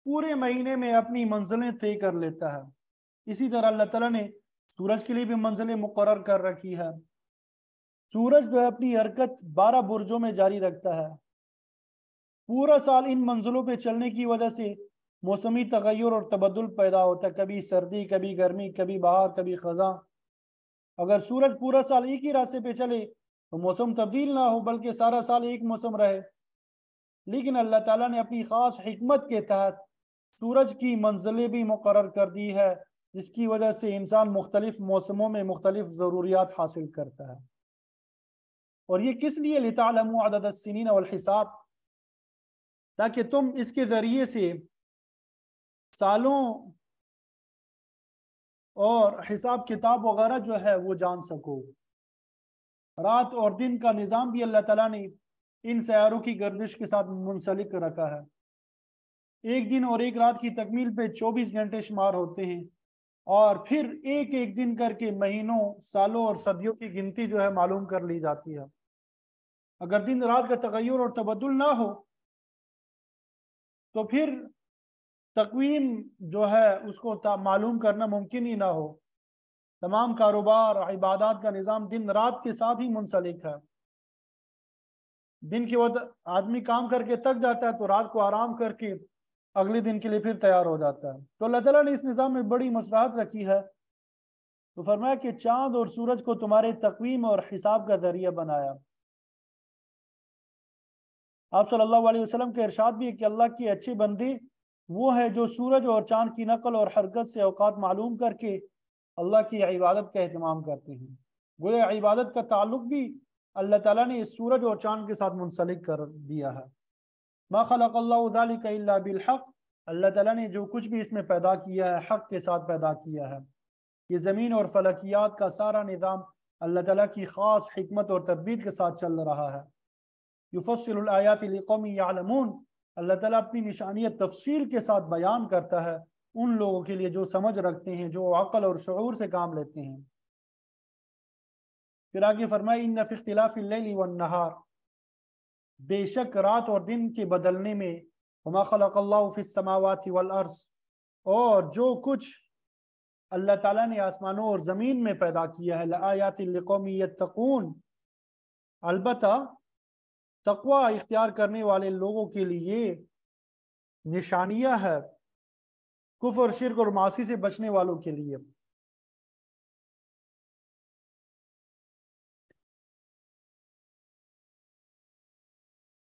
پورے مہینے میں اپنی منزلیں طے کر لیتا ہے۔ اسی طرح اللہ تعالیٰ نے سورج کے لیے بھی منزلیں مقرر کر رکھی ہے۔ سورج جو ہے اپنی حرکت 12 برجوں میں جاری رکھتا ہے۔ پورا سال ان منزلوں پہ چلنے کی وجہ سے موسمی تغیر اور تبدل پیدا ہوتا ہے، کبھی سردی، کبھی گرمی، کبھی بہار، کبھی خزاں۔ اگر سورج پورا سال ایک ہی راستے پہ چلے تو موسم تبدیل نہ ہو، بلکہ سارا سال ایک موسم رہے۔ لیکن اللہ تعالیٰ نے اپنی خاص حکمت کے تحت سورج کی منزلیں بھی مقرر کر دی ہے، جس کی وجہ سے انسان مختلف موسموں میں مختلف ضروریات حاصل کرتا ہے۔ اور یہ کس لیے؟ لِتَعْلَمُوا عَدَدَ السِّنِينَ وَالْحِسَابَ، تاکہ تم اس کے ذریعے سے سالوں اور حساب کتاب وغیرہ جو ہے وہ جان سکو۔ رات اور دن کا نظام بھی اللہ تعالیٰ نے ان سیاروں کی گردش کے ساتھ منسلک رکھا ہے۔ ایک دن اور ایک رات کی تکمیل پہ 24 گھنٹے شمار ہوتے ہیں، اور پھر ایک ایک دن کر کے مہینوں، سالوں اور صدیوں کی گنتی جو ہے معلوم کر لی جاتی ہے۔ اگر دن رات کا تغیر اور تبدل نہ ہو تو پھر تقویم جو ہے اس کو معلوم کرنا ممکن ہی نہ ہو۔ تمام کاروبار، عبادات کا نظام دن رات کے ساتھ ہی منسلک ہے۔ دن کے وقت آدمی کام کر کے تک جاتا ہے تو رات کو آرام کر کے اگلے دن کے لیے پھر تیار ہو جاتا ہے۔ تو اللہ تعالیٰ نے اس نظام میں بڑی مصلحت رکھی ہے، تو فرمایا کہ چاند اور سورج کو تمہارے تقویم اور حساب کا ذریعہ بنایا۔ آپ صلی اللہ علیہ وسلم کا ارشاد بھی ہے کہ اللہ کی اچھے بندے وہ ہے جو سورج اور چاند کی نقل اور حرکت سے اوقات معلوم کر کے اللہ کی عبادت کا اہتمام کرتے ہیں۔ گویا عبادت کا تعلق بھی اللہ تعالیٰ نے اس سورج اور چاند کے ساتھ منسلک کر دیا ہے۔ ما خلق اللہ ذلک الا بالحق، اللہ تعالیٰ نے جو کچھ بھی اس میں پیدا کیا ہے حق کے ساتھ پیدا کیا ہے۔ یہ زمین اور فلکیات کا سارا نظام اللہ تعالیٰ کی خاص حکمت اور تدبیر کے ساتھ چل رہا ہے۔ یفصل الآیات لقوم یعلمون، اللہ تعالیٰ اپنی نشانیت تفصیل کے ساتھ بیان کرتا ہے ان لوگوں کے لیے جو سمجھ رکھتے ہیں، جو عقل اور شعور سے کام لیتے ہیں۔ پھر آگے فرمائی ان فی اختلاف اللیل والنہار، بے شک رات اور دن کے بدلنے میں، وما خلق اللہ فی السماوات والارض، اور جو کچھ اللہ تعالیٰ نے آسمانوں اور زمین میں پیدا کیا ہے، لآیات لقوم یتقون، البتہ تقوی اختیار کرنے والے لوگوں کے لیے نشانیاں ہے، کفر، شرک اور معاصی سے بچنے والوں کے لیے۔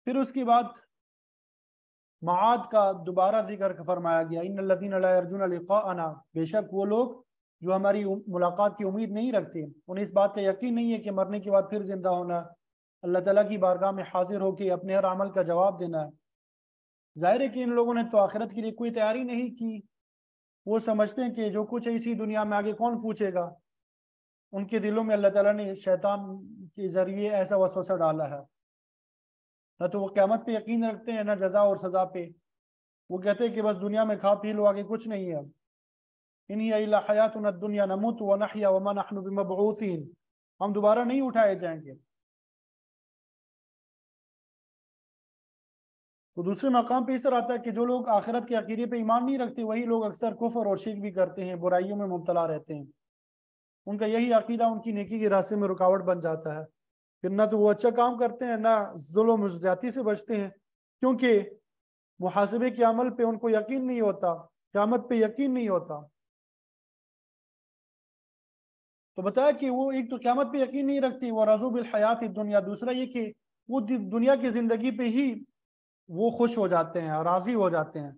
پھر اس کے بعد معاد کا دوبارہ ذکر فرمایا گیا، ان الذین لا یرجون لقاءنا، بے شک وہ لوگ جو ہماری ملاقات کی امید نہیں رکھتے، انہیں اس بات کا یقین نہیں ہے کہ مرنے کے بعد پھر زندہ ہونا، اللہ تعالیٰ کی بارگاہ میں حاضر ہو کے اپنے ہر عمل کا جواب دینا ہے۔ ظاہر ہے کہ ان لوگوں نے تو آخرت کے لیے کوئی تیاری نہیں کی، وہ سمجھتے ہیں کہ جو کچھ ہے اسی دنیا میں آگے کون پوچھے گا۔ ان کے دلوں میں اللہ تعالیٰ نے شیطان کے ذریعے ایسا وسوسہ ڈالا ہے، نہ تو وہ قیامت پہ یقین رکھتے ہیں، نہ جزا اور سزا پہ۔ وہ کہتے ہیں کہ بس دنیا میں کھا پی لو، آگے کچھ نہیں ہے۔ ان ہی الا حیاتنا الدنیا نموت ونحیا وما نحن بمبعوثین، ہم دوبارہ نہیں اٹھائے جائیں گے۔ تو دوسرے مقام پہ اس طرح آتا ہے کہ جو لوگ آخرت کے عقیدے پہ ایمان نہیں رکھتے وہی لوگ اکثر کفر اور شرک بھی کرتے ہیں، برائیوں میں مبتلا رہتے ہیں۔ ان کا یہی عقیدہ ان کی نیکی کے راستے میں رکاوٹ بن جاتا ہے، پھر نہ تو وہ اچھا کام کرتے ہیں، نہ ظلم و زیادتی سے بچتے ہیں، کیونکہ محاسبے کے عمل پہ ان کو یقین نہیں ہوتا، قیامت پہ یقین نہیں ہوتا۔ تو بتایا کہ وہ ایک تو قیامت پہ یقین نہیں رکھتی، وہ رضو بالحیات الدنیا، دوسرا یہ کہ وہ دنیا کی زندگی پہ ہی وہ خوش ہو جاتے ہیں، راضی ہو جاتے ہیں،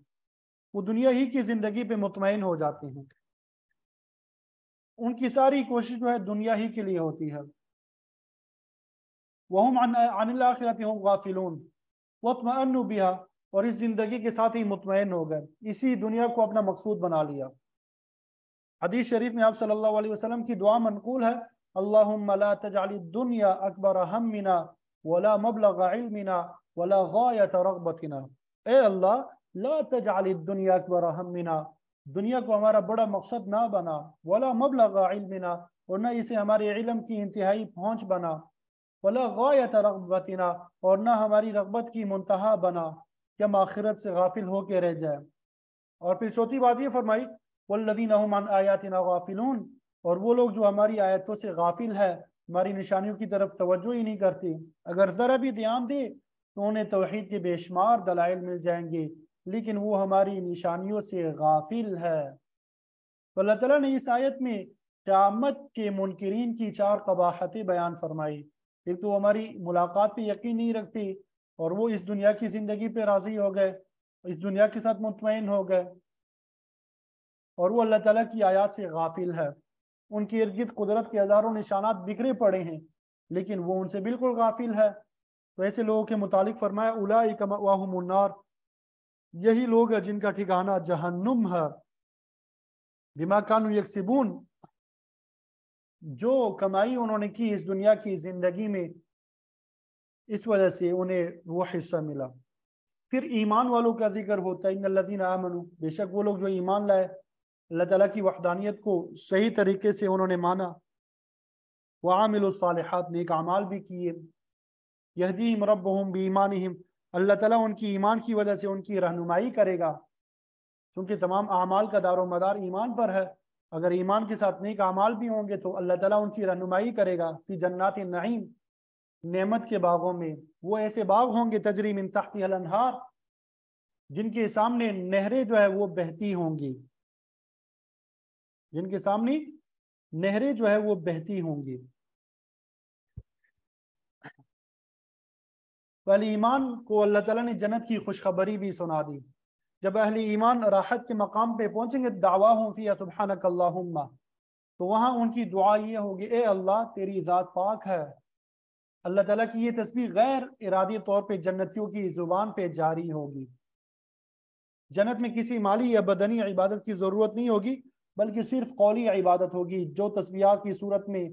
وہ دنیا ہی کی زندگی پہ مطمئن ہو جاتے ہیں، ان کی ساری کوشش جو ہے دنیا ہی کے لیے ہوتی ہے۔ وَهُمْ عَنِ الْآخِرَةِ هُمْ غَافِلُونَ وَاطْمَأَنُّوا بِهَا، اور اس زندگی کے ساتھ ہی مطمئن ہو گئے، اسی دنیا کو اپنا مقصود بنا لیا۔ حدیث شریف میں آپ صلی اللہ علیہ وسلم کی دعا منقول ہے، اللہم لا تجعل الدنیا اکبر ہمنا ولا مبلغ علمنا ولا غایت رغبتنا، اے اللہ لا تجعل الدنیا اکبر ہمنا، دنیا کو ہمارا بڑا مقصد نہ بنا، ولا مبلغ علمنا، اور نہ اسے ہمارے علم کی انتہائی پہنچ بنا، ولا غایت رغبتنا، اور نہ ہماری رغبت کی منتہا بنا کہ ہم آخرت سے غافل ہو کے رہ جائیں۔ اور پھر چوتھی بات یہ فرمائی، والذین هم عن آیاتنا غافلون، اور وہ لوگ جو ہماری آیتوں سے غافل ہے، ہماری نشانیوں کی طرف توجہ ہی نہیں کرتے، اگر ذرا بھی دھیان دے تو انہیں توحید کے بے شمار دلائل مل جائیں گے، لیکن وہ ہماری نشانیوں سے غافل ہے۔ تو اللہ تعالیٰ نے اس آیت میں قیامت کے منکرین کی 4 قباحتیں بیان فرمائی۔ ایک تو ہماری ملاقات پہ یقین نہیں رکھتی، اور وہ اس دنیا کی زندگی پہ راضی ہو گئے، اس دنیا کے ساتھ مطمئن ہو گئے، اور وہ اللہ تعالیٰ کی آیات سے غافل ہے۔ ان کے ارد گرد قدرت کے ہزاروں نشانات بکھرے پڑے ہیں، لیکن وہ ان سے بالکل غافل ہے۔ تو ایسے لوگوں کے متعلق فرمایا اولئک مأواہم النار، یہی لوگ ہیں جن کا ٹھکانہ جہنم ہے، بما کانوا یکسبون، جو کمائی انہوں نے کی اس دنیا کی زندگی میں، اس وجہ سے انہیں وہ حصہ ملا۔ پھر ایمان والوں کا ذکر ہوتا ہے، ان الذین آمنوا، بے شک وہ لوگ جو ایمان لائے، اللہ تعالیٰ کی وحدانیت کو صحیح طریقے سے انہوں نے مانا، وعاملوا الصالحات، نیک اعمال بھی کیے، یہدیہم ربہم بایمانہم، اللہ تعالیٰ ان کی ایمان کی وجہ سے ان کی رہنمائی کرے گا، چونکہ تمام اعمال کا دار و مدار ایمان پر ہے۔ اگر ایمان کے ساتھ نیک اعمال بھی ہوں گے تو اللہ تعالیٰ ان کی رہنمائی کرے گا، فی جنات النعیم، نعمت کے باغوں میں، وہ ایسے باغ ہوں گے تجری من تحتها الانہار، جن کے سامنے نہریں جو ہے وہ بہتی ہوں گی، جن کے سامنے نہریں جو ہے وہ بہتی ہوں گی۔ اہل ایمان کو اللہ تعالیٰ نے جنت کی خوشخبری بھی سنا دی۔ جب اہل ایمان راحت کے مقام پہ پہنچیں گے، دعواہم فیہا سبحانک اللہم، تو وہاں ان کی دعا یہ ہوگی، اے اللہ تیری ذات پاک ہے۔ اللہ تعالیٰ کی یہ تسبیح غیر ارادی طور پہ جنتیوں کی زبان پہ جاری ہوگی۔ جنت میں کسی مالی یا بدنی عبادت کی ضرورت نہیں ہوگی، بلکہ صرف قولی عبادت ہوگی، جو تسبیحات کی صورت میں